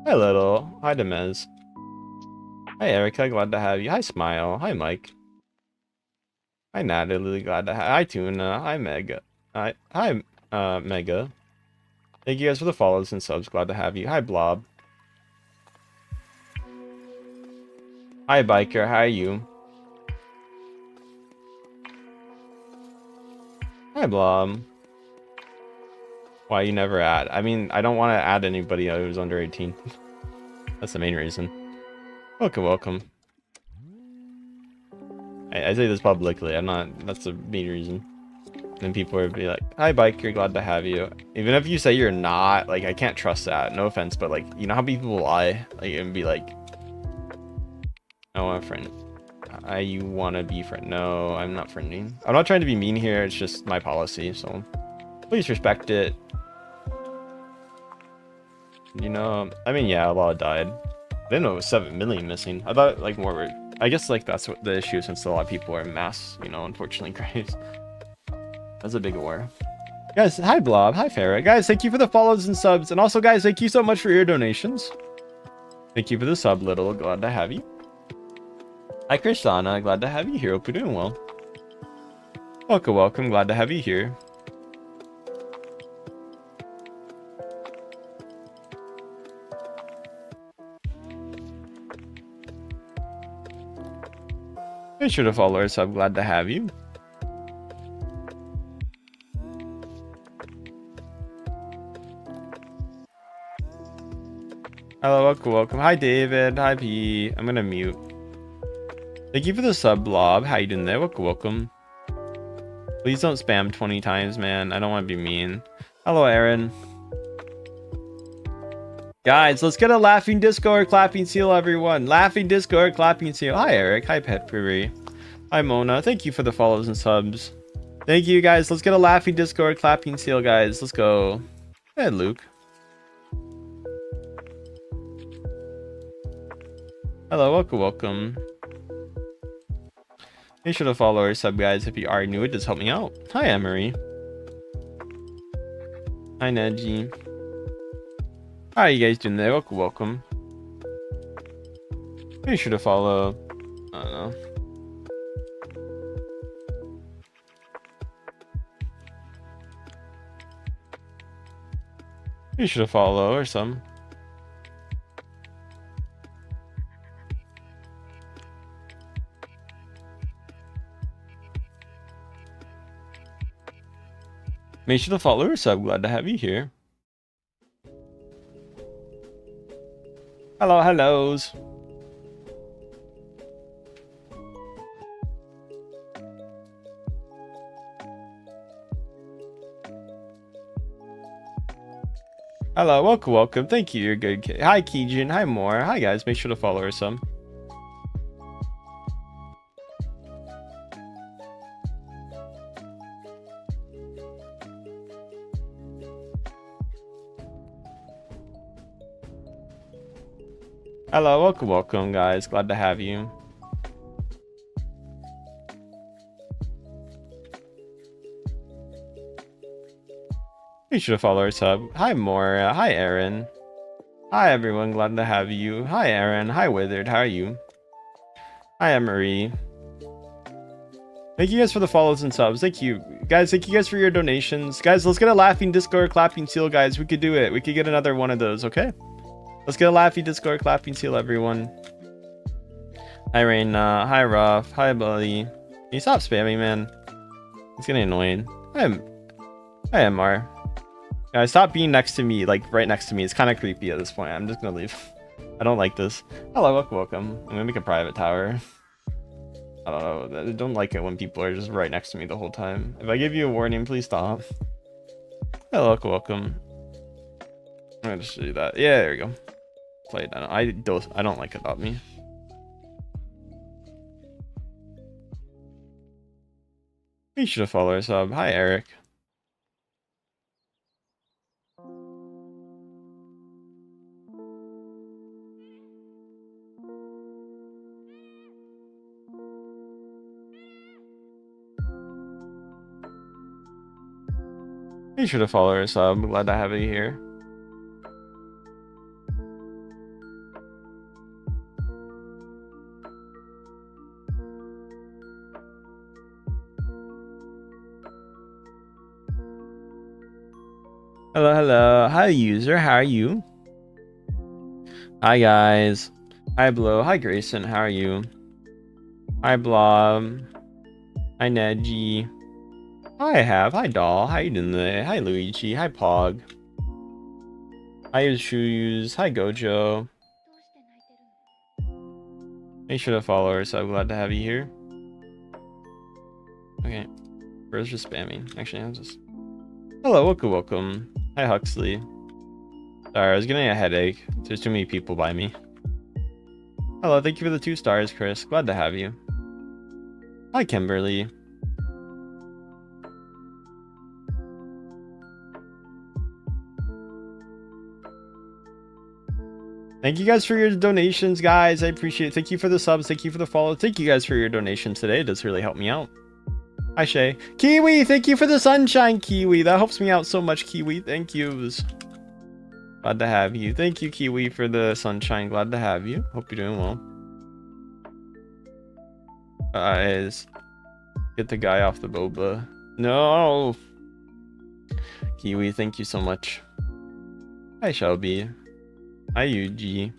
Hi, Little. Hi, Demez. Hi, Erica. Glad to have you. Hi, Smile. Hi, Mike. Hi, Natalie. Glad to have. Hi, Tuna. Hi, Mega. Hi, Mega. Thank you guys for the follows and subs. Glad to have you. Hi, Blob. Hi, Biker. How are you? Hi, Blob. Why you never add? I mean, I don't want to add anybody who's under 18. That's the main reason. Welcome. I say this publicly. I'm not. That's the main reason. And people would be like, "Hi, Biker. Glad to have you." Even if you say you're not, like, I can't trust that. No offense, but like, you know how people lie, like, and be like, "I want a friend." You want to be friend? No, I'm not friending. I'm not trying to be mean here. It's just my policy, so please respect it. You know, I mean, yeah, a lot died. I didn't know it was 7 million missing. I thought like more were. I guess like that's what the issue, since a lot of people are mass, you know, unfortunately, graves. That's a big war. Guys, hi Blob, hi Farrah. Guys, thank you for the follows and subs, and also guys, thank you so much for your donations. Thank you for the sub, Little. Glad to have you. Hi Kristana, glad to have you here. Hope you're doing well. Welcome. Glad to have you here. Make sure to follow us. I'm glad to have you. Hello, welcome. Hi, David. Hi, P. I'm gonna mute. Thank you for the sub, Blob. How you doing there? Welcome. Please don't spam 20 times, man. I don't want to be mean. Hello, Aaron. Guys, let's get a laughing disco or clapping seal, everyone. Laughing disco or clapping seal. Hi, Eric. Hi, Pet Prairie. Hi, Mona. Thank you for the follows and subs. Thank you, guys. Let's get a laughing disco or clapping seal, guys. Let's go. Hey, Luke. Hello, welcome. Make sure to follow or sub, guys. If you are new, it does help me out. Hi, Emery. Hi, Neji. How are you guys doing there? Welcome. Be sure to follow. I don't know. Be sure to follow or some. Make sure to follow or sub. Glad to have you here. Hello, hellos. Hello, welcome. Thank you. You're good. Hi, Kijin. Hi, Moore. Hi, guys. Make sure to follow or some. Hello, welcome, guys. Glad to have you. Be sure to follow our sub. Hi, Mora. Hi, Aaron. Hi, everyone. Glad to have you. Hi, Aaron. Hi, Withered. How are you? Hi, Emery. Thank you guys for the follows and subs. Thank you, guys. Thank you guys for your donations. Guys, let's get a laughing Discord clapping seal, guys. We could do it. We could get another one of those, okay? Let's get a laughing Discord clapping seal, everyone. Hi, Raina. Hi, Ruff. Hi, Buddy. Can you stop spamming, man? It's getting annoying. Hi, MR. Guys, stop being next to me, like right next to me. It's kind of creepy at this point. I'm just gonna leave. I don't like this. Hello, welcome. I'm gonna make a private tower. I don't know. I don't like it when people are just right next to me the whole time. If I give you a warning, please stop. Hello, welcome. I'm gonna just do that. Yeah, there we go. Play it down. I don't like it about me. You should have followed us up. Hi, Eric. Be sure to follow us up. I'm glad to have you here. Hello. Hi, user. How are you? Hi, guys. Hi, Blow. Hi, Grayson. How are you? Hi, Blob. Hi, Neji. Hi, Have. Hi, Doll. How you doing today? Hi, Luigi. Hi, Pog. Hi, Shoes. Hi, Gojo. Make sure to follow her, so I'm glad to have you here. Okay. Bro's just spamming. Actually, I'm just... Hello, welcome. Hi, Huxley. Sorry, I was getting a headache. There's too many people by me. Hello, thank you for the 2 stars, Chris. Glad to have you. Hi, Kimberly. Thank you guys for your donations, guys. I appreciate it. Thank you for the subs. Thank you for the follow. Thank you guys for your donations today. It does really help me out. Hi, Shay. Kiwi, thank you for the sunshine, Kiwi. That helps me out so much, Kiwi. Thank yous. Glad to have you. Thank you, Kiwi, for the sunshine. Glad to have you. Hope you're doing well. Guys, get the guy off the boba. No. Kiwi, thank you so much. Hi, Shelby. Hi, Yuji.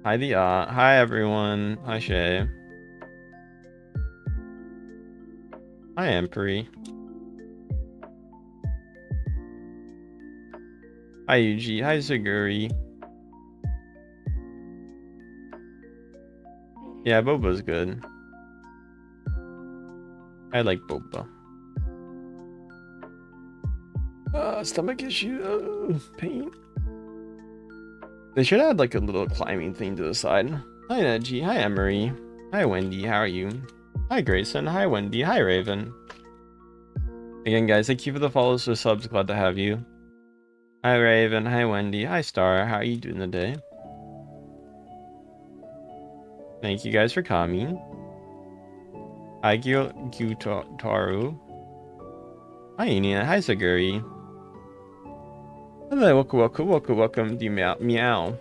Hi, hi, everyone. Hi, Shay. Hi, Empery. Hi, Yuji. Hi, Zaguri. Yeah, Boba's good. I like Boba. Stomach issue. Pain. They should add like a little climbing thing to the side. Hi, Neji. Hi, Emery. Hi, Wendy. How are you? Hi, Grayson. Hi, Wendy. Hi, Raven. Again, guys, thank you for the follows or subs. Glad to have you. Hi, Raven. Hi, Wendy. Hi, Star. How are you doing today? Thank you guys for coming. Hi, Gyutaru. Hi, Inia. Hi, Saguri. Hello, welcome, to meow.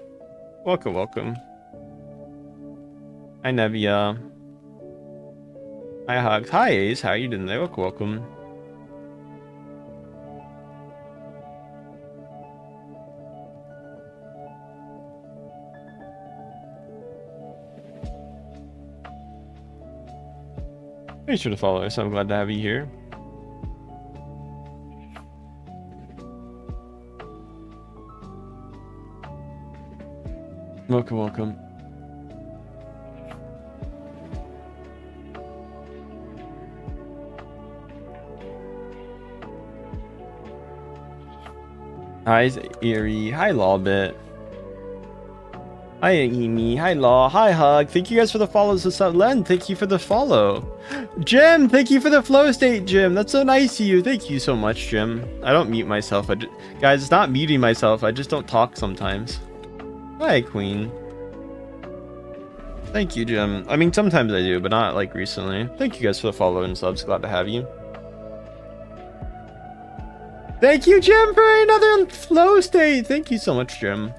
Welcome. Hi, Nevia. Hi, Hugs. Hi, Ace. How are you doing there? Welcome. Make sure to follow us. I'm glad to have you here. Welcome. Hi, Eerie. Hi, Lawbit. Hi, Amy. Hi, Law. Hi, Hug. Thank you guys for the follows. What's up, Len? Thank you for the follow. Jim, thank you for the flow state, Jim. That's so nice of you. Thank you so much, Jim. I don't mute myself. Guys, it's not muting myself. I just don't talk sometimes. Hi, Queen. Thank you, Jim. I mean, sometimes I do, but not like recently. Thank you guys for the follow and subs. Glad to have you. Thank you, Jim, for another flow state. Thank you so much, Jim.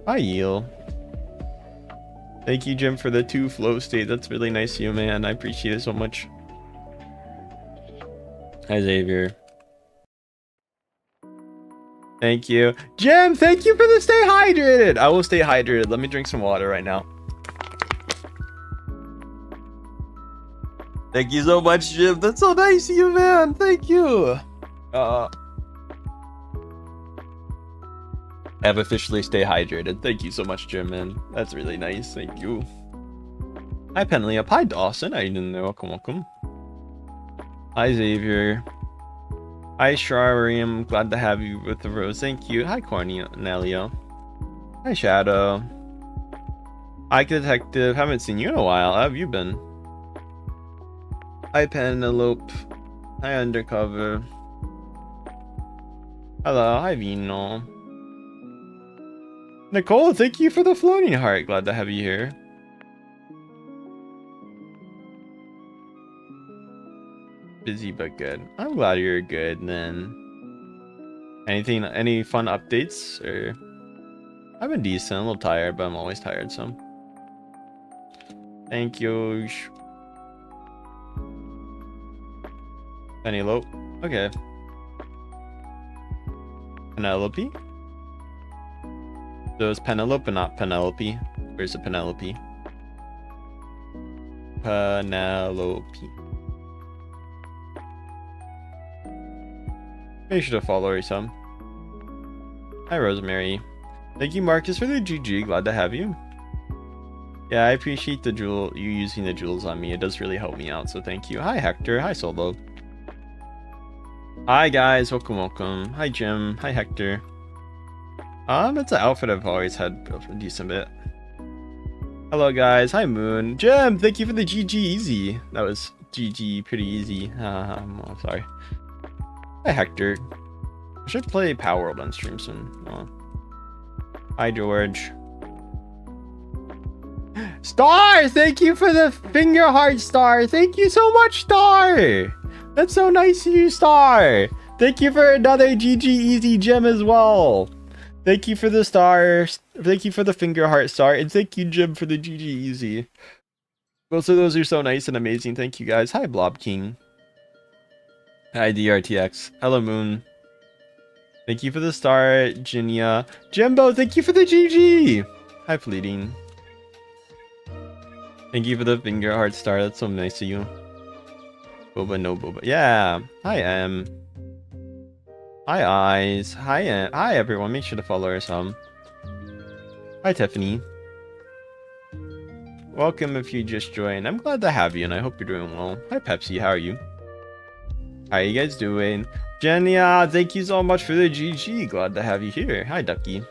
Hi, Eel. Thank you, Jim, for the 2 flow state. That's really nice of you, man. I appreciate it so much. Hi, Xavier. Thank you. Jim, thank you for the stay hydrated. I will stay hydrated. Let me drink some water right now. Thank you so much, Jim. That's so nice of you, man. Thank you. I have officially stay hydrated. Thank you so much, Jim, man. That's really nice. Thank you. Hi, Penley. Hi, Dawson. I didn't know. Welcome. Hi, Xavier. Hi, Shariam. Glad to have you with the rose. Thank you. Hi, Cornelia. Hi, Shadow. Hi, Detective. Haven't seen you in a while. How have you been? Hi, Penelope. Hi, Undercover. Hello. Hi, Vino. Nicole, thank you for the floating heart. Glad to have you here. Busy but good. I'm glad you're good then. Any fun updates? Or I've been decent, a little tired, but I'm always tired, so. Thank you. Penelope. Okay. Penelope? So it's Penelope, not Penelope. Where's the Penelope? Penelope. Make sure to follow her some. Hi, Rosemary. Thank you, Marcus, for the GG. Glad to have you. Yeah, I appreciate you using the jewels on me. It does really help me out, so thank you. Hi, Hector. Hi, Solo. Hi, guys. Welcome. Hi, Jim. Hi, Hector. It's an outfit I've always had a decent bit. Hello, guys. Hi, Moon. Jim, thank you for the GG easy. That was GG pretty easy. I'm sorry. Hi, Hector. I should play Power World on stream soon. Oh. Hi, George. Star, thank you for the finger heart, Star. Thank you so much, Star. That's so nice of you, Star. Thank you for another GG easy gem as well. Thank you for the star. Thank you for the finger heart, Star. And thank you, Jim, for the GG easy. Both of those are so nice and amazing. Thank you, guys. Hi, Blob King. Hi, DRTX. Hello, Moon. Thank you for the star, Jinya. Jimbo, thank you for the GG. Hi, Fleeting. Thank you for the finger heart star. That's so nice of you. Boba, no Boba. Yeah. Hi, Em. Hi, Eyes. Hi, hi, everyone. Make sure to follow her some. Hi, Tiffany. Welcome if you just joined. I'm glad to have you, and I hope you're doing well. Hi, Pepsi. How are you? How are you guys doing? Jenya, thank you so much for the GG. Glad to have you here. Hi, Ducky.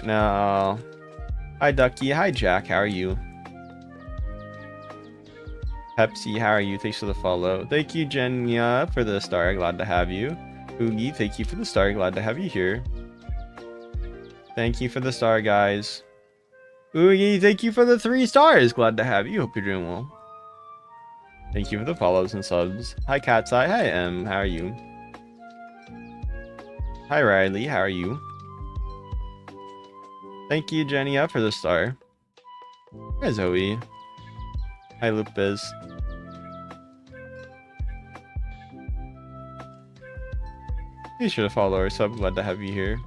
Now, hi, Ducky. Hi, Jack. How are you? Pepsi, how are you? Thanks for the follow. Thank you, Jenya, for the star. Glad to have you. Oogie, thank you for the star. Glad to have you here. Thank you for the star, guys. Oogie, thank you for the 3 stars. Glad to have you. Hope you're doing well. Thank you for the follows and subs. Hi, Cat's Eye. Hi, M. How are you? Hi, Riley. How are you? Thank you, Jenny, for the star. Hi, Zoe. Hi, Lupus. Be sure to follow our sub. Glad to have you here.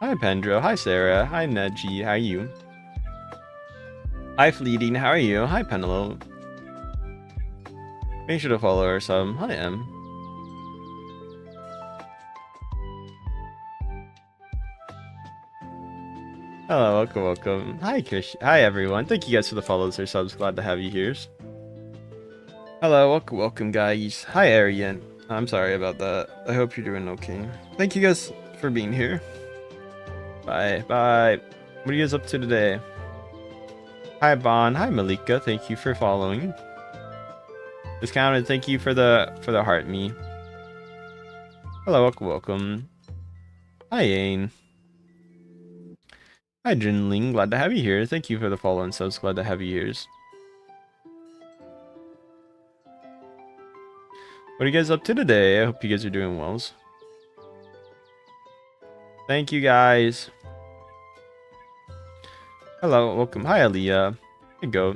Hi, Pendro. Hi, Sarah. Hi, Neji. How are you? Hi, Fleeting. How are you? Hi, Penelope. Make sure to follow our sub. Hi, M. Hello, welcome. Hi, Kish. Hi, everyone. Thank you guys for the follows or subs. Glad to have you here. Hello, welcome, guys. Hi, Arian. I'm sorry about that. I hope you're doing okay. Thank you guys for being here. Bye. What are you guys up to today? Hi, Bon. Hi, Malika. Thank you for following. Discounted. Thank you for the heart me. Hello, welcome. Hi, Ain. Hi, Jinling. Glad to have you here. Thank you for the follow and subs. Glad to have you here. What are you guys up to today? I hope you guys are doing well. Thank you, guys. Hello, welcome. Hi, Aliyah. Here you go.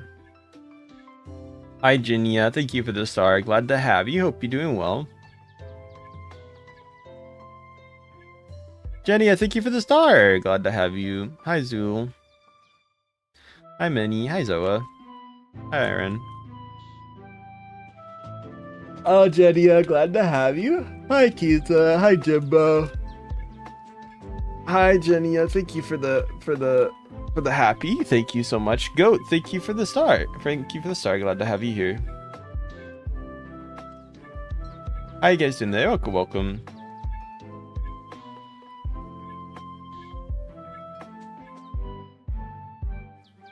Hi, Jinya. Thank you for the star. Glad to have you. Hope you're doing well. Jenny, thank you for the star. Glad to have you. Hi, Zool. Hi, Minnie. Hi, Zoa. Hi, Aaron. Oh, Jenny, glad to have you. Hi, Kita. Hi, Jimbo. Hi, Jenny. Thank you for the happy. Thank you so much. Goat, thank you for the star. Thank you for the star. Glad to have you here. How you guys doing there? Welcome.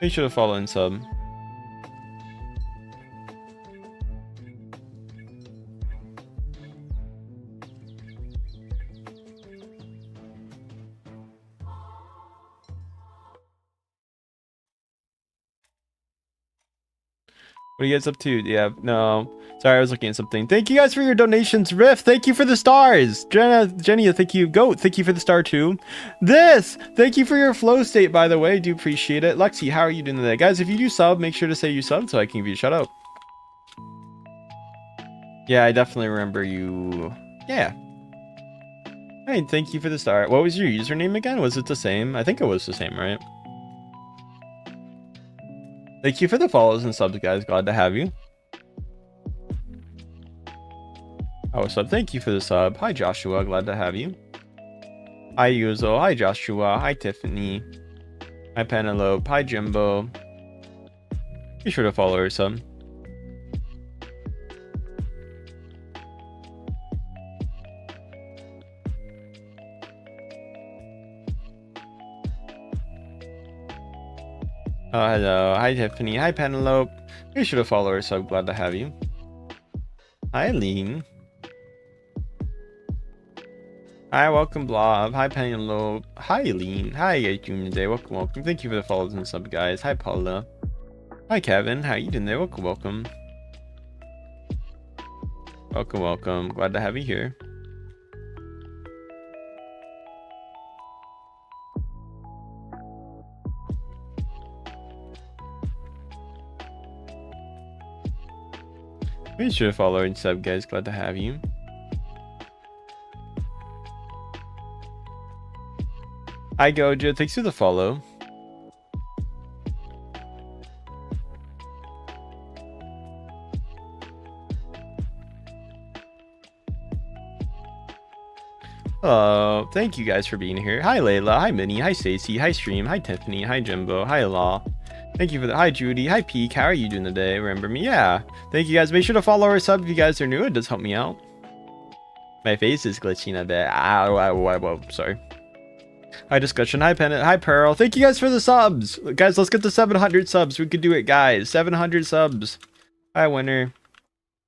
Make sure to follow and sub. What are you guys up to? Yeah, no. Sorry, I was looking at something. Thank you guys for your donations. Riff, thank you for the stars. Jenny, thank you. Goat, thank you for the star too. Thank you for your flow state, by the way. Do appreciate it. Lexi, how are you doing today? Guys, if you do sub, make sure to say you sub so I can give you a shout out. Yeah, I definitely remember you. Yeah. Hey, thank you for the star. What was your username again? Was it the same? I think it was the same, right? Thank you for the follows and subs, guys. Glad to have you. Oh, sub. Thank you for the sub. Hi, Joshua. Glad to have you. Hi, Yuzo. Hi, Joshua. Hi, Tiffany. Hi, Penelope. Hi, Jimbo. Be sure to follow her, sub. Oh, hello. Hi, Tiffany. Hi, Penelope. Be sure to follow her, sub. Glad to have you. Hi, Lean. Hi, welcome, Blob. Hi, Penelope. Hi, Lean. Hi, guys doing today? Welcome. Thank you for the follows and sub, guys. Hi, Paula. Hi, Kevin. How you doing there? Welcome. Welcome. Glad to have you here. Be sure to follow and sub, guys. Glad to have you. Hi, Gojo. Thanks for the follow. Hello. Thank you guys for being here. Hi, Layla. Hi, Minnie. Hi, Stacy. Hi, Stream. Hi, Tiffany. Hi, Jimbo. Hi, Law. Thank you for the. Hi, Judy. Hi, Peak. How are you doing today? Remember me? Yeah. Thank you guys. Make sure to follow or sub if you guys are new. It does help me out. My face is glitching a bit. Whoa, sorry. Hi, discussion. Hi, Pennant. Hi, Pearl. Thank you guys for the subs. Guys, let's get to 700 subs. We could do it, guys. 700 subs. Hi, winner.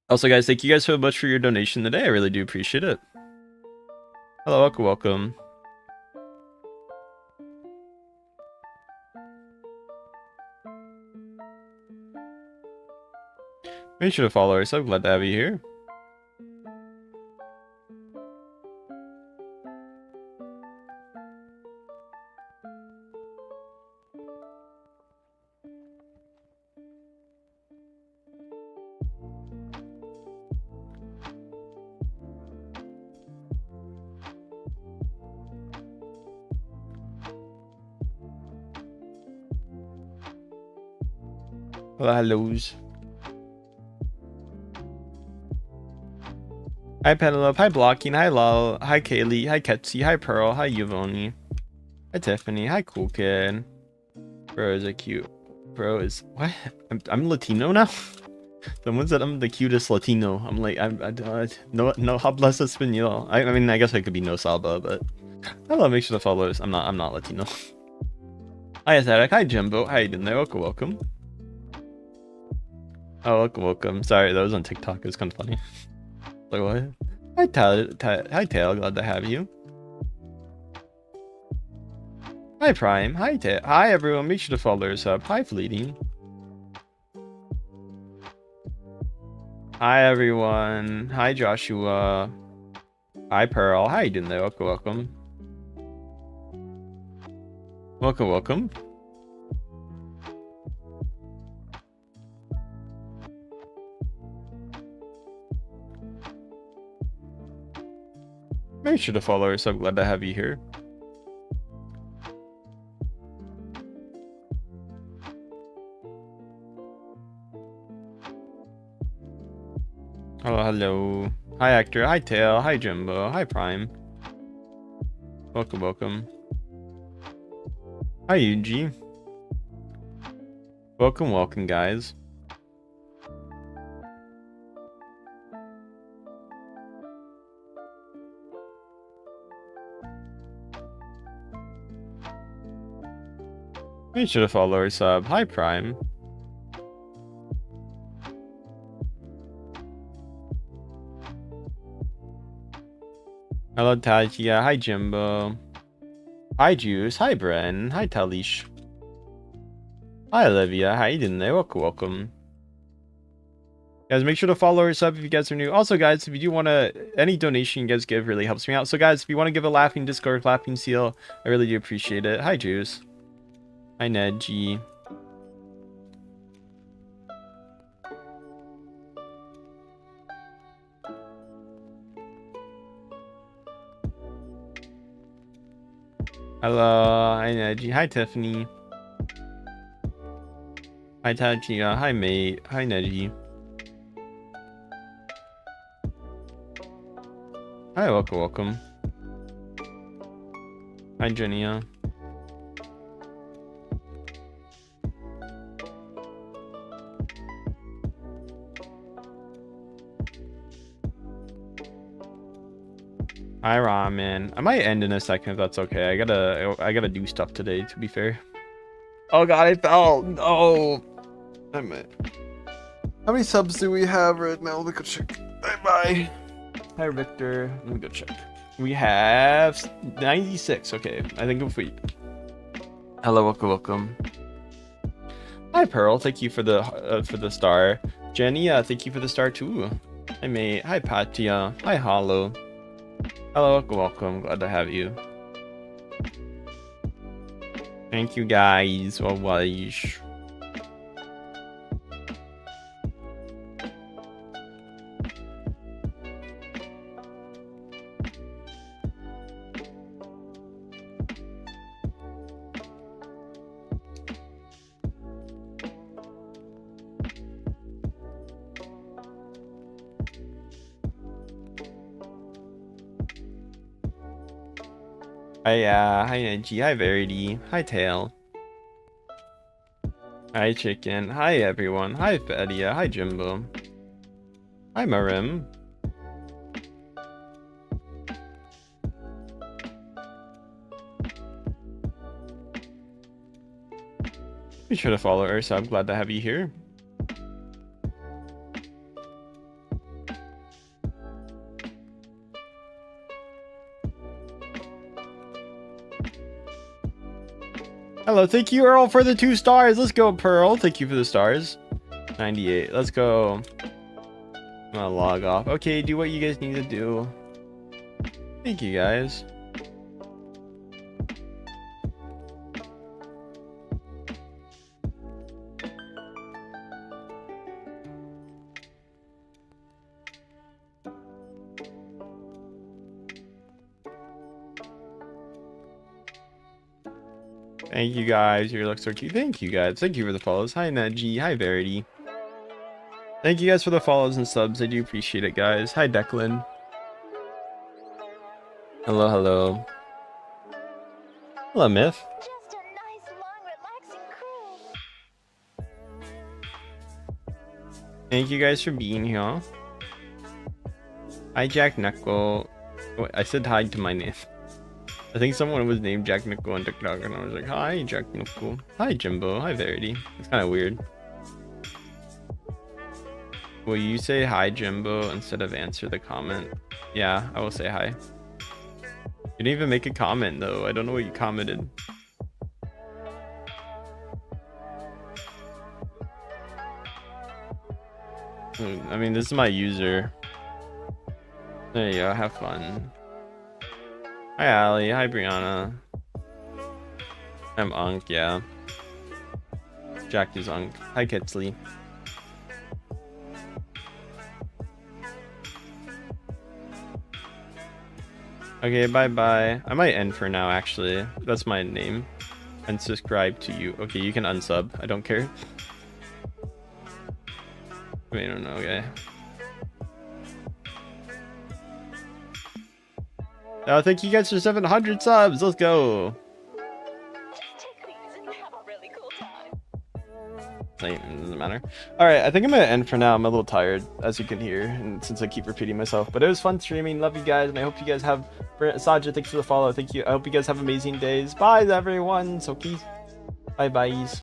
Also, guys, thank you guys so much for your donation today. I really do appreciate it. Hello, welcome. Make sure to follow her. So glad to have you here. Hello, hellos. Hi Penelope, hi Blocking, hi Lol, hi Kaylee, hi Ketsy, hi Pearl, hi Yvonne, hi Tiffany, hi Cool Kid. Bro is a cute. Bro is what? I'm Latino now. Someone said I'm the cutest Latino. I'm like I no hablas español. I mean I guess I could be no salva, but hello, make sure to follow us. I'm not Latino. Hi Aesthetic, hi Jimbo, how you doing there? Welcome, welcome. Oh, welcome. Sorry, that was on TikTok. It was kind of funny. Like what? Hi Tail, glad to have you. Hi Prime, hi Tail, hi everyone. Make sure to follow us up. Hi Fleeting. Hi everyone. Hi Joshua. Hi Pearl. How you doing there? Welcome, welcome. Welcome, welcome. Make sure to follow us. So glad to have you here. Hello, hello. Hi Actor. Hi Tail. Hi Jimbo. Hi Prime. Welcome, welcome. Hi Yuji. Welcome, welcome, guys. Make sure to follow our sub. Hi Prime. Hello Takia. Hi Jimbo. Hi Juice. Hi Bren. Hi Talish. Hi Olivia. How you doing there? Welcome, welcome. Guys, make sure to follow our sub if you guys are new. Also, guys, if you do want to, any donation you guys give really helps me out. So, guys, if you want to give a laughing Discord clapping seal, I really do appreciate it. Hi Juice. Hi Ned G. Hello, hi Ned G. Hi Tiffany. Hi Tajia. Hi mate. Hi Neji. Hi, welcome, welcome. Hi Jenia. Hi Ramen. I might end in a second if that's okay. I gotta do stuff today, to be fair. Oh god, I fell. No. I might. How many subs do we have right now? Let me go check. Bye. Hi Victor. Let me go check. We have 96. Okay, I think if we. Hello, welcome, welcome. Hi Pearl, thank you for the star. Jenny, thank you for the star too. Hi mate. Hi Patia. Hi Hollow. Hello, welcome, welcome. Glad to have you. Thank you guys. Always. Hi Neji, hi Verity, hi Tail. Hi Chicken, hi everyone, hi Fedia, hi Jimbo. Hi Marim. Be sure to follow Ursa, I'm glad to have you here. Hello, thank you Earl for the 2 stars. Let's go Pearl, thank you for the stars. 98, let's go. I'm gonna log off. Okay, do what you guys need to do. Thank you guys. Thank you guys. Your looks are cute. Thank you guys. Thank you for the follows. Hi Naji. Hi Verity. Thank you guys for the follows and subs. I do appreciate it, guys. Hi Declan. Hello, hello. Hello, Myth. Just a nice, long, relaxing cruise. Thank you guys for being here. Hi Jacknyeko. Oh, I said hi to my name. I think someone was named Jacknyeko on TikTok, and I was like, hi Jacknyeko. Hi Jimbo. Hi Verity. It's kind of weird. Will you say hi Jimbo instead of answer the comment? Yeah, I will say hi. You didn't even make a comment though. I don't know what you commented. I mean, this is my user. There you go. Have fun. Hi Ali. Hi Brianna. I'm Unk. Yeah. Jack is Unk. Hi Kitsley. Okay, bye-bye. I might end for now, actually. That's my name. Unsubscribe to you. Okay, you can unsub. I don't care. I don't know, okay. Oh, thank you guys for 700 subs. Let's go. Just take these and have a really cool time. It doesn't matter. Alright, I think I'm gonna end for now. I'm a little tired, as you can hear, and since I keep repeating myself. But it was fun streaming. Love you guys, and I hope you guys have... Saja, thanks for the follow. Thank you. I hope you guys have amazing days. Bye, everyone. So, bye-byes.